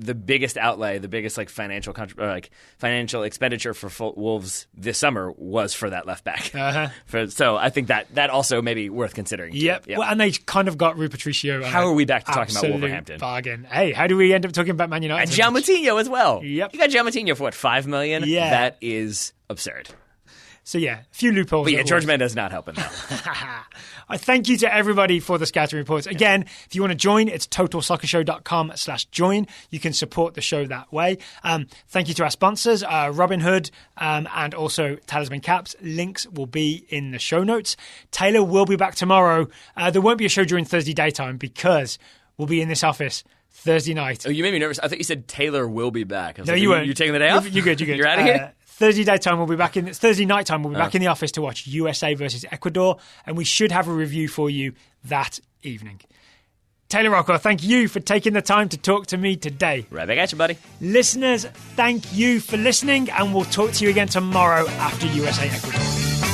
outlay, the biggest financial expenditure for Wolves this summer was for that left back. So I think that also may be worth considering. Yep. Well, and they kind of got Rui Patricio. How are we back to talking about Wolverhampton? Bargain. Hey, how do we end up talking about Man United? And João Moutinho as well. Yep. You got João Moutinho for what, $5 million? Yeah. That is absurd. So, yeah, a few loopholes. But yeah, George Mendes not helping now. I thank you to everybody for the scouting reports. Again, if you want to join, it's totalsoccershow.com/join. You can support the show that way. Thank you to our sponsors, Robinhood and also Talisman Caps. Links will be in the show notes. Taylor will be back tomorrow. There won't be a show during Thursday daytime because we'll be in this office Thursday night. Oh, you made me nervous. I thought you said Taylor will be back. No, you won't. You're taking the day off? You're good. You're out of here? Thursday nighttime we'll be back in the office to watch USA versus Ecuador, and we should have a review for you that evening. Taylor Rockwell, thank you for taking the time to talk to me today. Right back at you, buddy. Listeners, thank you for listening, and we'll talk to you again tomorrow after USA Ecuador.